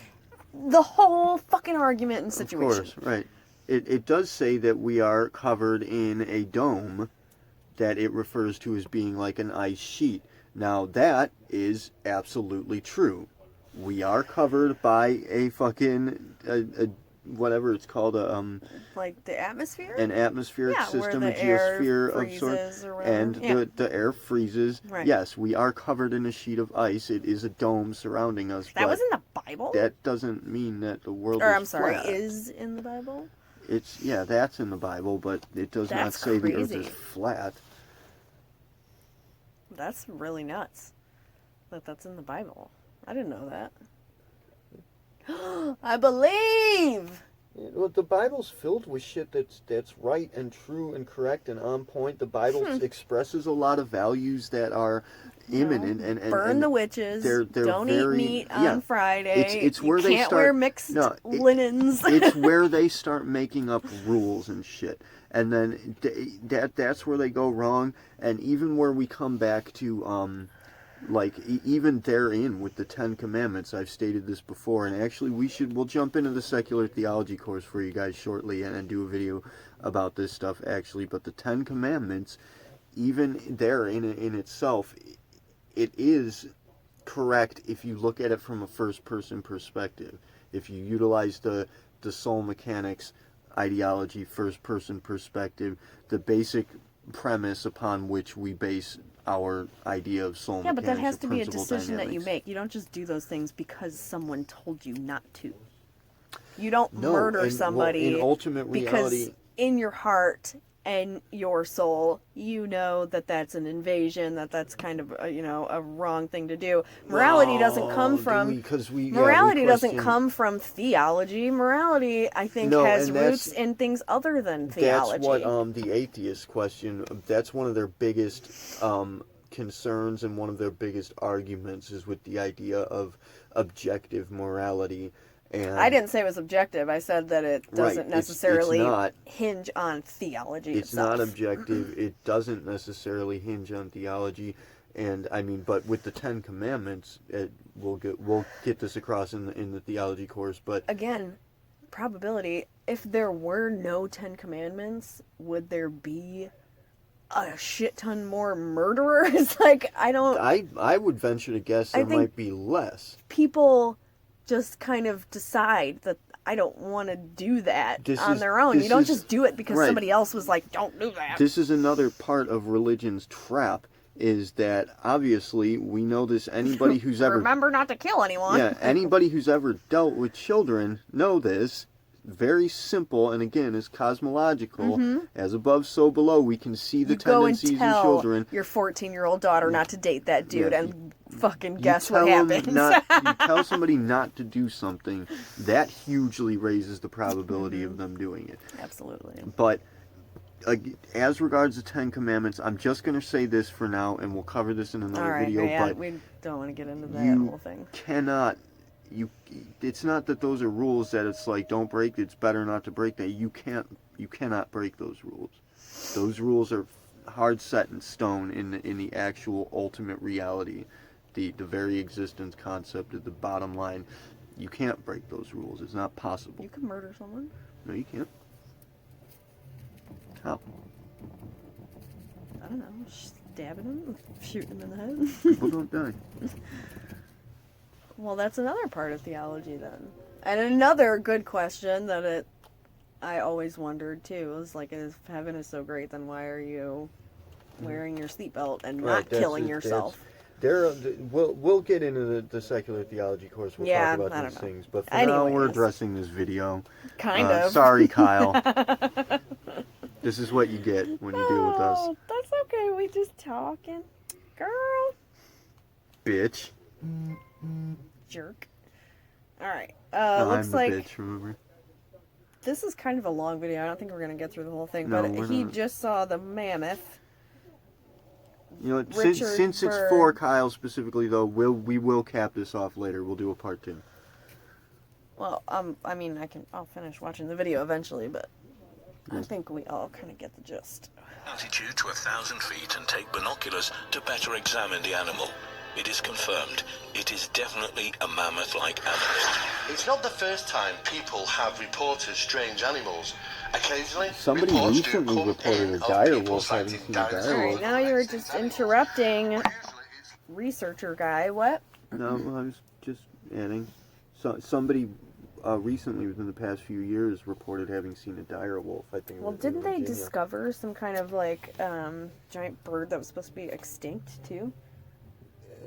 the whole fucking argument and situation. Of course, right. It does say that we are covered in a dome that it refers to as being like an ice sheet. Now, that is absolutely true. We are covered by a fucking, whatever it's called, Like the atmosphere? an atmospheric Yeah, where system, the a geosphere air of sorts. freezes or whatever. And Yeah. the air freezes. Right. Yes, we are covered in a sheet of ice. It is a dome surrounding us. That but was in the Bible? that doesn't mean that the world Or, is I'm sorry, flat. is in the Bible? That's in the Bible, but it does not That's say the Earth crazy. is flat. That's really nuts. That's in the Bible. I didn't know that. I believe! Well, the Bible's filled with shit that's right and true and correct and on point. The Bible expresses a lot of values that are imminent and Burn the witches. they're Don't very- eat meat yeah. on Friday. It's where you they can't start- wear mixed No, linens. It's where they start making up rules and shit, and then that's where they go wrong. And even where we come back to like even therein with the Ten Commandments, I've stated this before, and actually we'll jump into the secular theology course for you guys shortly and do a video about this stuff actually. But the Ten Commandments, even there in itself, it is correct if you look at it from a first person perspective. If you utilize the soul mechanics ideology, first person perspective, the basic premise upon which we base our idea of soul Yeah, mechanics. but that has or to be a principal decision that you dynamics. make. You don't just do those things because someone told you not to. You don't No, murder and, well, somebody in ultimate because reality, in your heart and your soul, you know that that's an invasion, that that's kind of a wrong thing to do. Morality doesn't come from morality doesn't come from theology. Morality, I think, No, has and that's- roots in things other than theology. That's what the atheist question. That's one of their biggest concerns and one of their biggest arguments is with the idea of objective morality. And I didn't say it was objective. I said that it doesn't necessarily it's not, hinge on theology it's itself. not objective. It doesn't necessarily hinge on theology. And I mean, but with the Ten Commandments, we'll get this across in the theology course. But again, probability. If there were no 10 Commandments, would there be a shit ton more murderers? Like, I would venture to guess there think- might be less. people just kind of decide that I don't want to do that on their own. this You don't is- just do it because right. somebody else was like, don't do that. This is another part of religion's trap, is that obviously we know this. Anybody who's ever Remember not to kill anyone. yeah, anybody who's ever dealt with children know this. Very simple, and again, is cosmological. As above, so below. We can see the You go and tendencies in tell children. your 14-year-old daughter not to date that dude, Yeah, and fucking You guess what tell 'em happens. you tell somebody not to do something, that hugely raises the probability of them doing it. Absolutely. But as regards the Ten Commandments, I'm just going to say this for now, and we'll cover this in another All right, video. yeah, But we don't want to get into that you whole thing. cannot. It's not that those are rules that it's like don't break. It's better not to break that. You cannot break those rules. Those rules are hard set in stone in the actual ultimate reality, the very existence concept at the bottom line. You can't break those rules. It's not possible. You can murder someone. No, you can't. How? I don't know, stabbing him, shooting him in the head. People don't die. Well, that's another part of theology then. And another good question that I always wondered too was like, if heaven is so great, then why are you wearing your seatbelt and not killing yourself? We'll get into the secular theology course. We'll Yeah, talk I about don't these know. things. But for now, we're Anyways. addressing this video. Kind of. Sorry, Kyle. This is what you get when you deal with us, Oh, that's okay. We just talking. Girl. bitch. Jerk. Alright. No, Looks I'm the like bitch. Remember? this is kind of a long video. I don't think we're going to get through the whole thing. No, but we're he not. just saw the mammoth. You know, what, Richard since it's Burr. for Kyle specifically, though, we will cap this off later. We'll do a part 2. Well, I mean, I'll finish watching the video eventually, but I think we all kind of get the gist. Altitude to 1,000 feet and take binoculars to better examine the animal. It is confirmed. It is definitely a mammoth-like animal. It's not the first time people have reported strange animals. Occasionally, Somebody reports do recently come reported in a of dire people wolf. I haven't sighting seen a dire dinosaurs. wolf. Alright, now you're just interrupting Usually it's researcher guy. What? No, I was just adding. Somebody recently, within the past few years, reported having seen a dire wolf. I think. it Well, was in didn't they Virginia. discover some kind of like giant bird that was supposed to be extinct too?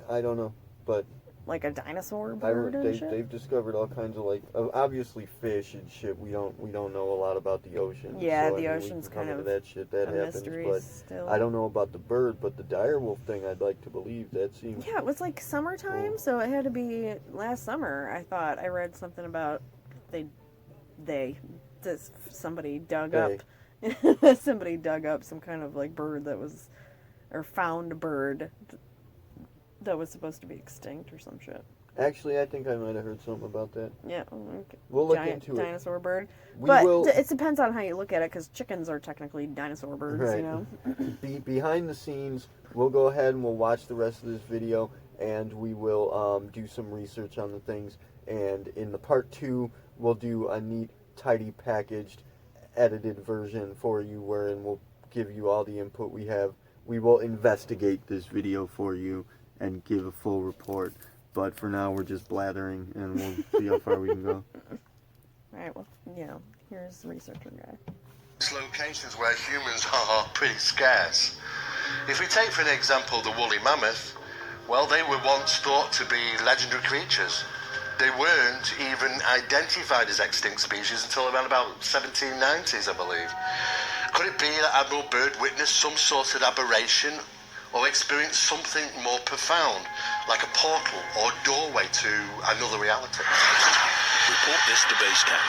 I don't know, but Like a dinosaur bird and shit? they've discovered all kinds of like obviously fish and shit. We don't know a lot about the ocean. Yeah, so, the we ocean's can come kind into of that shit that a happens. mystery But still. I don't know about the bird, but the dire wolf thing, I'd like to believe that seems. Yeah, it was like summertime, so it had to be last summer. I thought I read something about somebody dug up some kind of like bird that was, or found a bird that was supposed to be extinct or some shit. Actually, I think I might have heard something about that. Yeah, okay. We'll look Giant into it. dinosaur bird. We But will. it depends on how you look at it, because chickens are technically dinosaur birds, Right. you know? Behind the scenes, we'll go ahead and we'll watch the rest of this video, and we will do some research on the things. And in the part 2, we'll do a neat, tidy, packaged, edited version for you, wherein we'll give you all the input we have. We will investigate this video for you and give a full report. But for now, we're just blathering, and we'll see how far we can go. Alright, well, here's the researcher guy. locations where humans are pretty scarce. If we take for an example the woolly mammoth, well, they were once thought to be legendary creatures. They weren't even identified as extinct species until around about 1790s, I believe. Could it be that Admiral Byrd witnessed some sort of aberration or experienced something more profound, like a portal or doorway to another reality? Report this to base camp.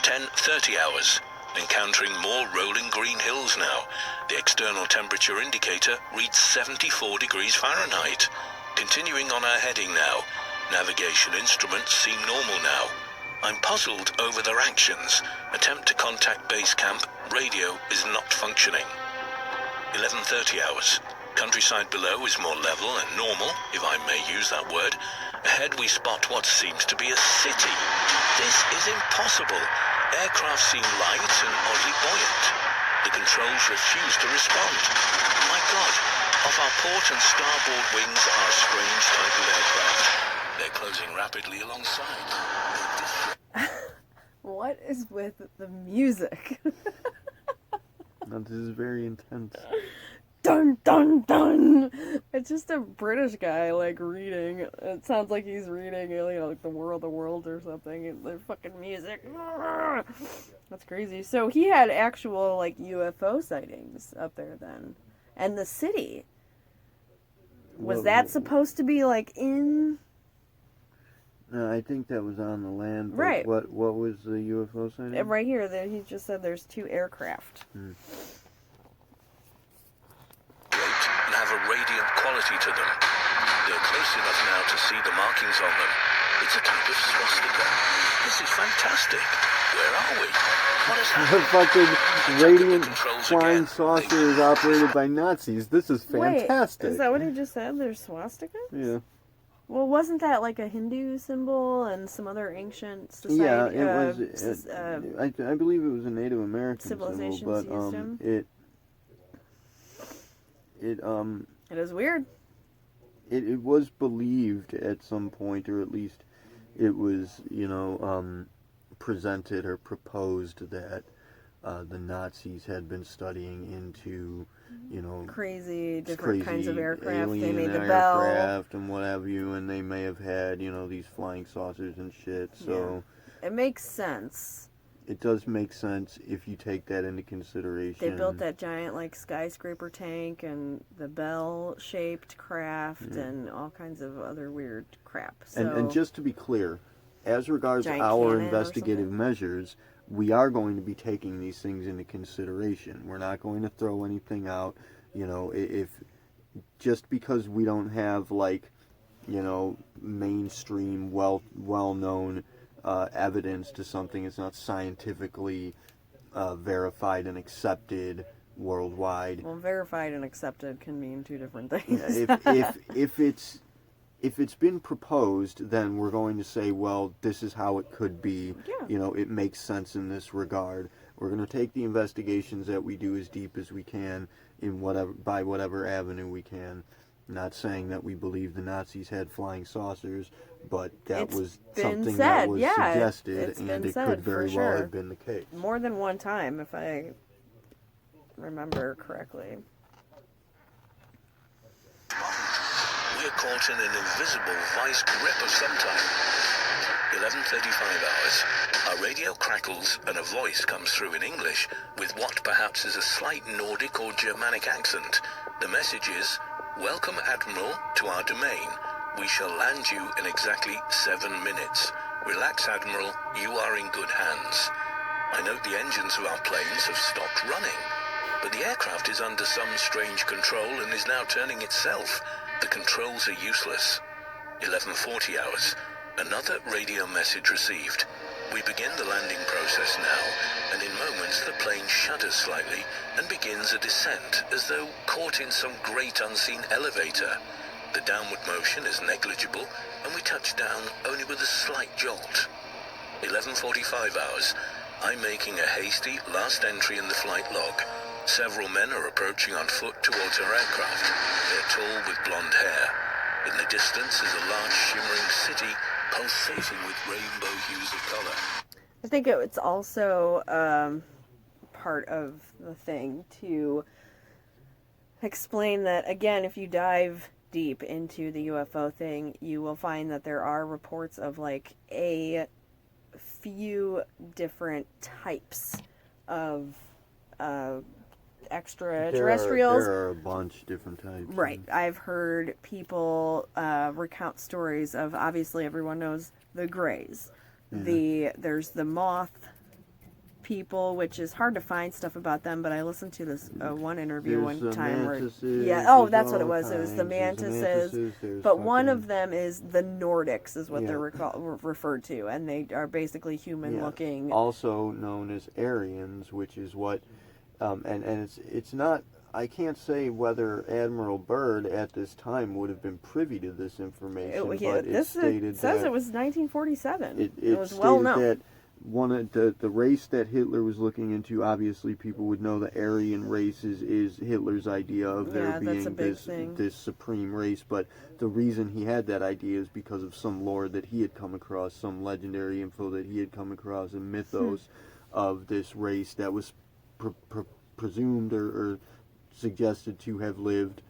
10:30 hours. Encountering more rolling green hills now. The external temperature indicator reads 74 degrees Fahrenheit. Continuing on our heading now. Navigation instruments seem normal now. I'm puzzled over their actions. Attempt to contact base camp. Radio is not functioning. 11:30 hours. Countryside below is more level and normal, if I may use that word. Ahead we spot what seems to be a city. This is impossible. Aircraft seem light and oddly buoyant. The controls refuse to respond. My God, off our port and starboard wings are a strange type of aircraft. They're closing rapidly alongside. What is with the music? Now, this is very intense. Dun dun dun! It's just a British guy, like, reading. It sounds like he's reading, like the War of the Worlds or something. The fucking music. That's crazy. So he had actual, like, UFO sightings up there then. And the city. Was that supposed to be, like, in... No, I think that was on the land. But Right. What was the UFO sighting? Right here, he just said there's 2 aircraft. And have a radiant quality to them. They're close enough now to see the markings on them. It's a type of swastika. This is fantastic. Where are we? What is The happening? fucking radiant Controls flying again. saucer is operated by Nazis. This is fantastic. Wait, is that what he just said? There's swastikas? Yeah. Well, wasn't that like a Hindu symbol and some other ancient society? Yeah, it was. I believe it was a Native American civilizations symbol, but used them? It is weird. it was believed at some point, or at least it was, presented or proposed that the Nazis had been studying into, Crazy, different crazy kinds of aircraft. They alien made the bell. aircraft and what have you, and they may have had, these flying saucers and shit. So It makes sense. it does make sense if you take that into consideration. They built that giant, like, skyscraper tank and the bell-shaped craft and all kinds of other weird crap. So, And just to be clear, as regards Giant our cannon or investigative something? measures, we are going to be taking these things into consideration. We're not going to throw anything out, if just because we don't have, like, mainstream, well-known evidence to something, it's not scientifically verified and accepted worldwide. well, verified and accepted can mean 2 different things. If it's been proposed, then we're going to say, well, this is how it could be. Yeah. It makes sense in this regard. We're going to take the investigations that we do as deep as we can by whatever avenue we can. Not saying that we believe the Nazis had flying saucers, but that was something that was suggested, and it could very well have been the case. More than one time, if I remember correctly. We're caught in an invisible vice grip of some type. 11:35 hours. Our radio crackles and a voice comes through in English with what perhaps is a slight Nordic or Germanic accent. The message is, "Welcome, Admiral, to our domain. We shall land you in exactly 7 minutes. Relax, Admiral, you are in good hands." I note the engines of our planes have stopped running, but the aircraft is under some strange control and is now turning itself. The controls are useless. 11:40 hours. Another radio message received. We begin the landing process now, and in moments the plane shudders slightly and begins a descent as though caught in some great unseen elevator. The downward motion is negligible, and we touch down only with a slight jolt. 11:45 hours. I'm making a hasty last entry in the flight log. Several men are approaching on foot towards our aircraft. They're tall with blonde hair. In the distance is a large shimmering city pulsating with rainbow hues of color. I think it's also part of the thing to explain that, again, if you dive deep into the UFO thing, you will find that there are reports of, like, a few different types of extraterrestrials. There are a bunch of different types. Right. I've heard people recount stories of, obviously everyone knows the Greys. Yeah. There's the moth people, which is hard to find stuff about them, but I listened to this one interview There's one time mantises, yeah, oh, there's that's what it all was. It was the kinds. mantises, There's but one fucking- of them is the Nordics, is what Yeah. they're referred to, and they are basically human-looking. Also known as Aryans, which is what, and it's not. I can't say whether Admiral Byrd at this time would have been privy to this information, but it stated says that it was 1947. it was stated well known. that one of the race that Hitler was looking into, obviously people would know the Aryan race is Hitler's idea of there Yeah, that's being a big thing. this supreme race, but the reason he had that idea is because of some lore that he had come across, some legendary info that he had come across, and mythos of this race that was presumed or suggested to have lived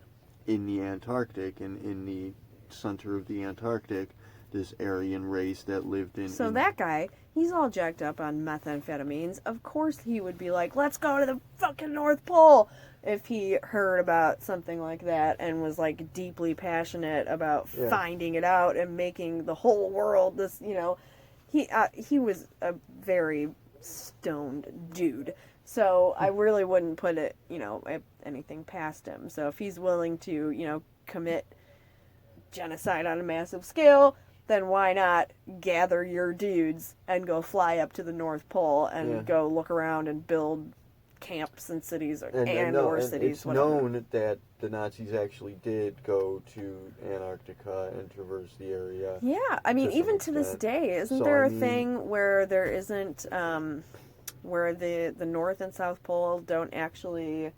in the Antarctic and in the center of the Antarctic, this Aryan race that lived in... So that guy, he's all jacked up on methamphetamines. Of course he would be like, let's go to the fucking North Pole, if he heard about something like that and was, like, deeply passionate about finding it out and making the whole world this, you know... He was a very stoned dude. So I really wouldn't put it, you know, anything past him. So if he's willing to, you know, commit genocide on a massive scale, then why not gather your dudes and go fly up to the North Pole and go look around and build camps and cities or cities. It's known that the Nazis actually did go to Antarctica and traverse the area. Yeah, I mean, even to this day, isn't there a thing where there isn't... where the North and South Pole don't actually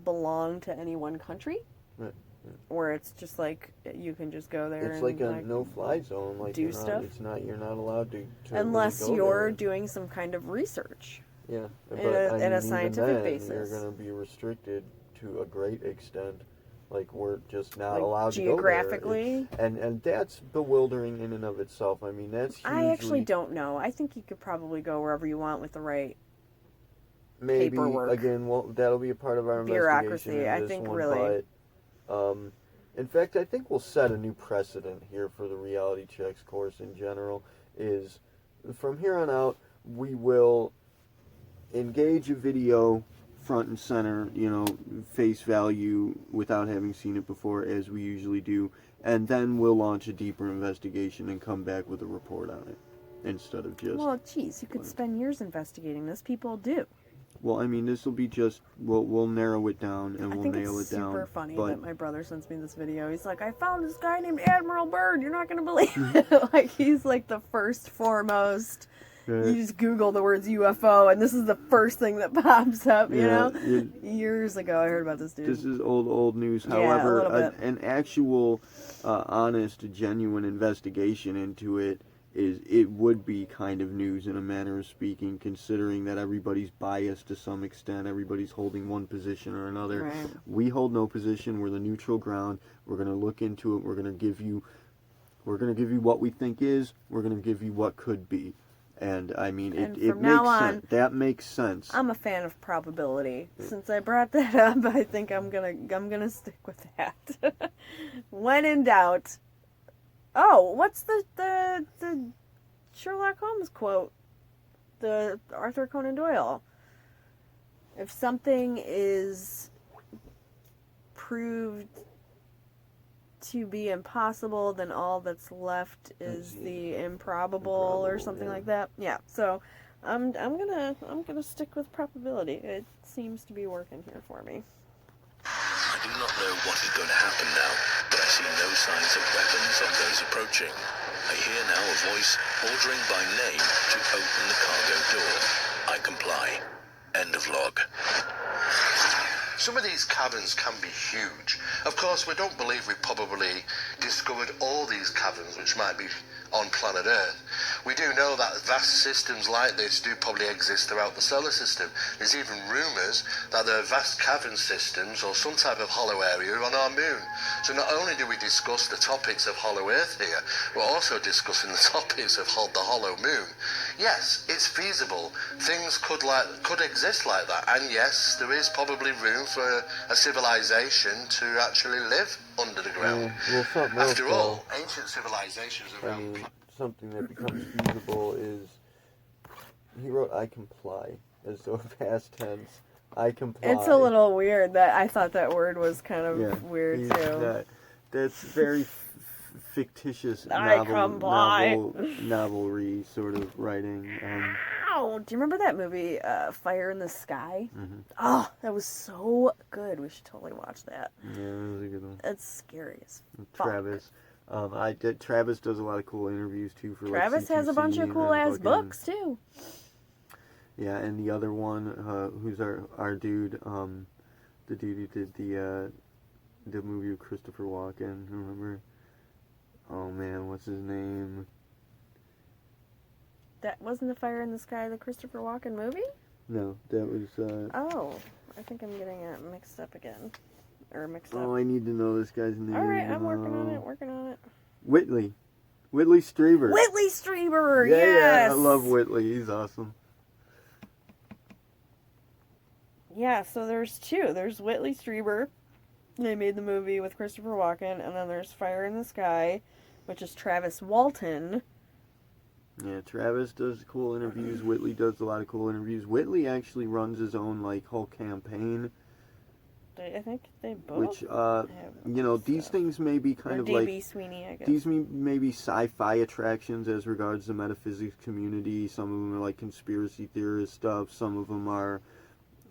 belong to any one country? Right. Where it's just like, you can just go there it's and like a no-fly zone. Like do stuff? You're not allowed to unless really go you're there. doing some kind of research. Yeah, but in a even scientific then, basis. You're going to be restricted to a great extent. Like, we're just not Like, allowed to geographically? go there. And that's bewildering in and of itself. I mean, that's hugely... I actually don't know. I think you could probably go wherever you want with the right Maybe, paperwork. again, well, that'll be a part of our Bureaucracy, investigation in I this think, one, really. But, in fact, I think we'll set a new precedent here for the reality checks course in general, is from here on out, we will engage a video front and center, you know, face value without having seen it before, as we usually do, and then we'll launch a deeper investigation and come back with a report on it, instead of just... Well, geez, you could spend years investigating this. People do. Well, I mean, this will be just, we'll narrow it down and we'll nail it down. I think it's super funny but that my brother sends me this video. He's like, I found this guy named Admiral Byrd. You're not going to believe it. Like, he's like the first foremost. You just Google the words UFO and this is the first thing that pops up, you know? Years ago, I heard about this dude. This is old news. Yeah, However, a little bit. an actual, honest, genuine investigation into it would be kind of news in a manner of speaking, considering that everybody's biased to some extent, everybody's holding one position or another. Right. We hold no position, we're the neutral ground, we're going to look into it, we're going to give you what we think is, we're going to give you what could be. And I mean, it makes sense. That makes sense. I'm a fan of probability. Since I brought that up, I think I'm gonna stick with that. When in doubt. Oh, what's the Sherlock Holmes quote? The Arthur Conan Doyle. If something is proved to be impossible, then all that's left is the improbable or something like that. Yeah. So I'm gonna stick with probability. It seems to be working here for me. I do not know what is going to happen now, but I see no signs of weapons of those approaching. I hear now a voice ordering by name to open the cargo door. I comply. End of log. Some of these caverns can be huge. Of course, we don't believe we've probably discovered all these caverns, which might be on planet Earth. We do know that vast systems like this do probably exist throughout the solar system. There's even rumours that there are vast cavern systems or some type of hollow area on our moon. So not only do we discuss the topics of hollow Earth here, we're also discussing the topics of the hollow moon. Yes, it's feasible. Things could exist like that, and yes, there is probably room for a civilization to actually live under the ground. Yeah, well, something else, After all, ancient civilizations I around. mean, something that becomes feasible is, he wrote "I comply" as though past tense. I comply. It's a little weird. That I thought that word was kind of weird too. That's very fictitious I comply. novelry sort of writing. Ow! Do you remember that movie, Fire in the Sky? Mm-hmm. Oh, that was so good. We should totally watch that. Yeah, that was a good one. It's scary as fuck. Travis. Travis does a lot of cool interviews too for Travis like, has a bunch of cool ass books too. Yeah, and the other one, who's our dude, the dude who did the movie with Christopher Walken, remember? Oh man, what's his name? That wasn't the Fire in the Sky, the Christopher Walken movie? No, that was. Oh, I think I'm getting it mixed up again. Oh, I need to know this guy's name. Alright, I'm working on it. Whitley Strieber. Whitley Strieber, yeah, yes! Yeah, I love Whitley. He's awesome. Yeah, so there's two. There's Whitley Strieber. They made the movie with Christopher Walken, and then there's Fire in the Sky, which is Travis Walton. Yeah, Travis does cool interviews. Whitley does a lot of cool interviews. Whitley actually runs his own whole campaign. I think they both. Which these things may be kind of D.B. Sweeney, I guess. These may be sci-fi attractions as regards the metaphysics community. Some of them are like conspiracy theorist stuff. Some of them are,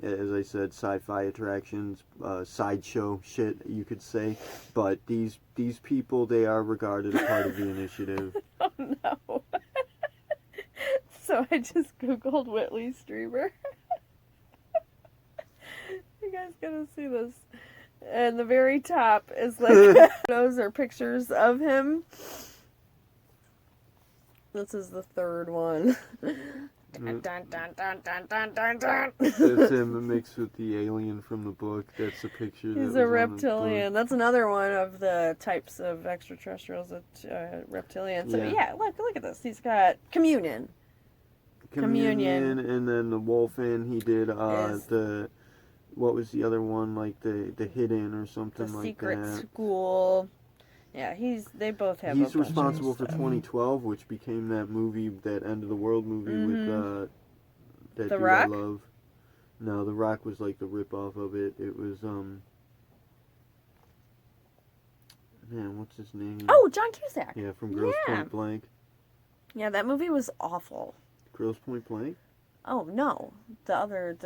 as I said, sci-fi attractions, sideshow shit, you could say. But these people, they are regarded as part of the initiative. Oh no. So I just googled Whitley Strieber. You guys gotta see this. And the very top is photos or pictures of him. This is the third one. Dun, dun, dun, dun, dun, dun, dun, dun. That's him mixed with the alien from the book. That's the picture. He's a reptilian. That's another one of the types of extraterrestrials that reptilian. So yeah, look at this. He's got Communion, and then the Wolfen. He did what was the other one, like the Hidden or something like that? The Secret School. Yeah, they both have. He's responsible for 2012, which became that movie, that End of the World movie with that The dude Rock? I love. No, The Rock was like the rip-off of it. It was man, what's his name? Oh, John Cusack. Yeah, from Grosse Point Blank. Yeah, that movie was awful. Grosse Point Blank? Oh no, the other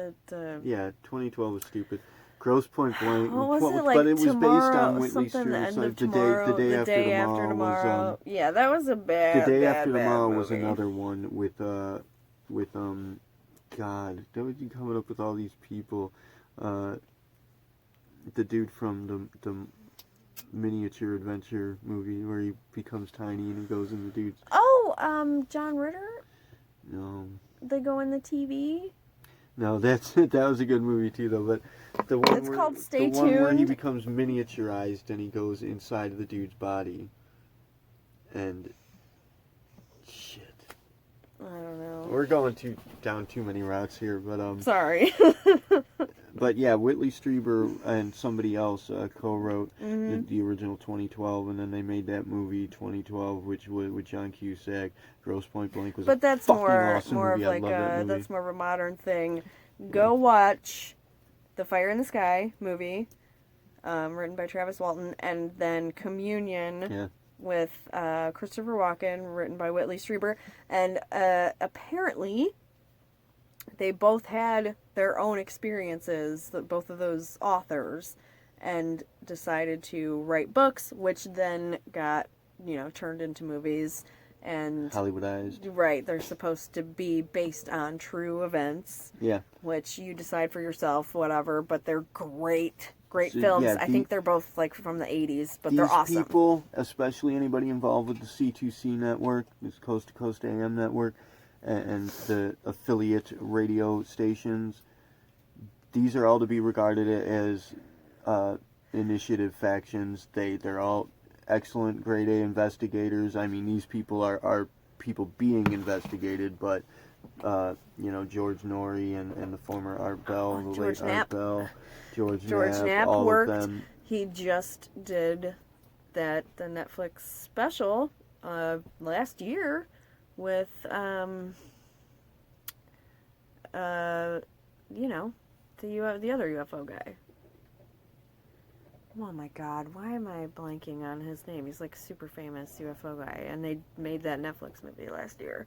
Yeah, 2012 was stupid. Grosse Point Blank. What was it, like, but it was tomorrow, based on Whitley something, the Strieber's end of the tomorrow, day after tomorrow was yeah, that was a bad. The Day After bad Tomorrow movie. was another one with God, don't you coming up with all these people? The dude from the miniature adventure movie where he becomes tiny and he goes in the dude's. Oh, John Ritter. No. They go in the TV. No, that was a good movie too, though. But the one called Stay the one where he Tuned. becomes miniaturized and he goes inside of the dude's body, and shit. I don't know. We're going down too many routes here, but Sorry. But yeah, Whitley Strieber and somebody else co-wrote the original 2012, and then they made that movie 2012, which was with John Cusack. Grosse Point Blank was. But that's fucking more awesome of movie. like I love that movie. that's more of a modern thing. Go watch the Fire in the Sky movie, written by Travis Walton, and then Communion with Christopher Walken, written by Whitley Strieber, and apparently they both had their own experiences, both of those authors, and decided to write books, which then got, turned into movies. And Hollywoodized. Right, they're supposed to be based on true events. Yeah. Which you decide for yourself, whatever, but they're great Great So, films. yeah, I think they're both like from the 80s, but these they're awesome. people, especially anybody involved with the C2C network, this Coast to Coast AM network, and the affiliate radio stations, these are all to be regarded as initiative factions. They're all excellent grade A investigators. I mean, these people are people being investigated, but George Norrie and the former Art Bell, the George late Knapp. Art Bell, George George Knapp all worked. of them. He just did the Netflix special last year with the other UFO guy. Oh my God, why am I blanking on his name? He's like a super famous UFO guy, and they made that Netflix movie last year.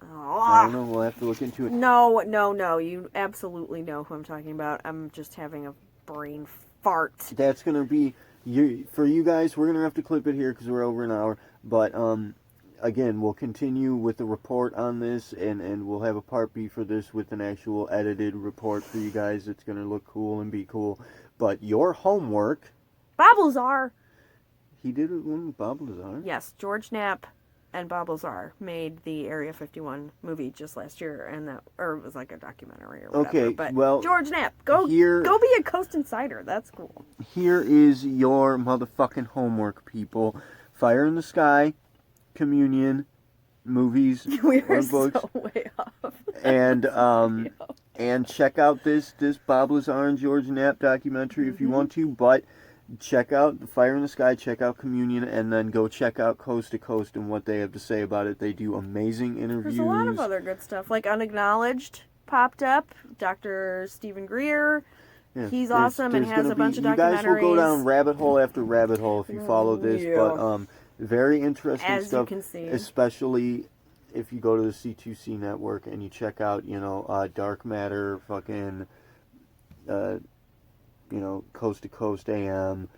I don't know, we'll have to look into it. No, you absolutely know who I'm talking about. I'm just having a brain fart. That's going to be, for you guys, we're going to have to clip it here because we're over an hour, but again, we'll continue with the report on this, and we'll have a part B for this with an actual edited report for you guys. It's going to look cool and be cool. But your homework... Bob Lazar! He did one with Bob Lazar? Yes, George Knapp and Bob Lazar made the Area 51 movie just last year, and it was like a documentary or whatever. Okay, but well... George Knapp, go be a Coast Insider. That's cool. Here is your motherfucking homework, people. Fire in the Sky, Communion, movies, We or are books. so way off. And check out this Bob Lazar and George Knapp documentary if you want to, but check out Fire in the Sky, check out Communion, and then go check out Coast to Coast and what they have to say about it. They do amazing interviews. There's a lot of other good stuff, like Unacknowledged popped up, Dr. Stephen Greer. Yeah, He's awesome and has a bunch of documentaries. You guys will go down rabbit hole after rabbit hole if you follow this, but very interesting As stuff, you can see. especially if you go to the C2C network and you check out, Dark Matter, fucking, Coast to Coast AM.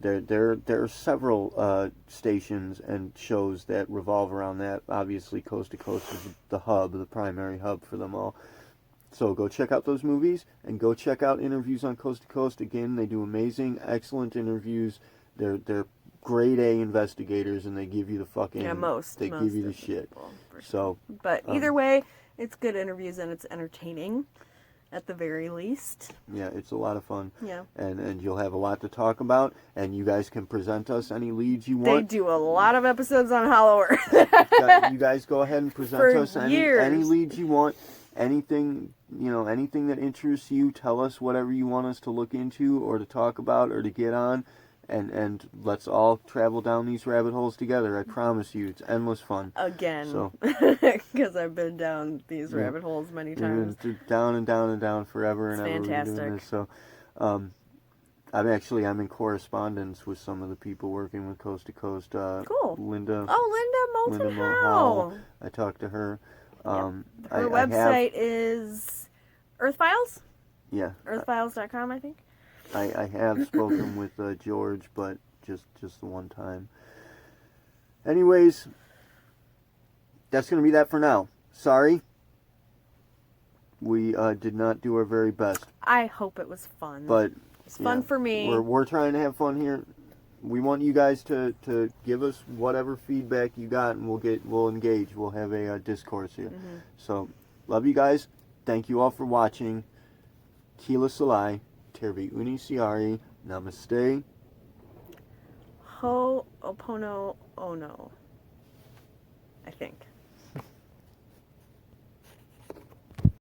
There are several stations and shows that revolve around that. Obviously, Coast to Coast is the primary hub for them all. So go check out those movies and go check out interviews on Coast to Coast. Again, they do amazing, excellent interviews. They're grade A investigators, and they give you the fucking They give you the shit. So, but either way, it's good interviews and it's entertaining, at the very least. Yeah, it's a lot of fun. Yeah. And you'll have a lot to talk about, and you guys can present us any leads you They want. do a lot of episodes on Hollow Earth. You guys go ahead and present us any leads you want. Anything that interests you, tell us whatever you want us to look into or to talk about or to get on, and let's all travel down these rabbit holes together. I promise you, it's endless fun. Again, because I've been down these rabbit holes many times. Down and down and down forever and ever. Fantastic. Doing this. So, I'm in correspondence with some of the people working with Coast to Coast. Cool. Linda Moulton Howell. I talked to her. Her website is Earth Files? Yeah. Earthfiles.com, I think. I have spoken with George, but just the one time. Anyways, that's going to be that for now. Sorry. We did not do our very best. I hope it was fun. But it's fun for me. We're trying to have fun here. We want you guys to give us whatever feedback you got, and we'll engage. We'll have a discourse here. Mm-hmm. So, love you guys. Thank you all for watching. Kila Salai, Tervi Uni Siari, Namaste. Ho Opono Ono, I think.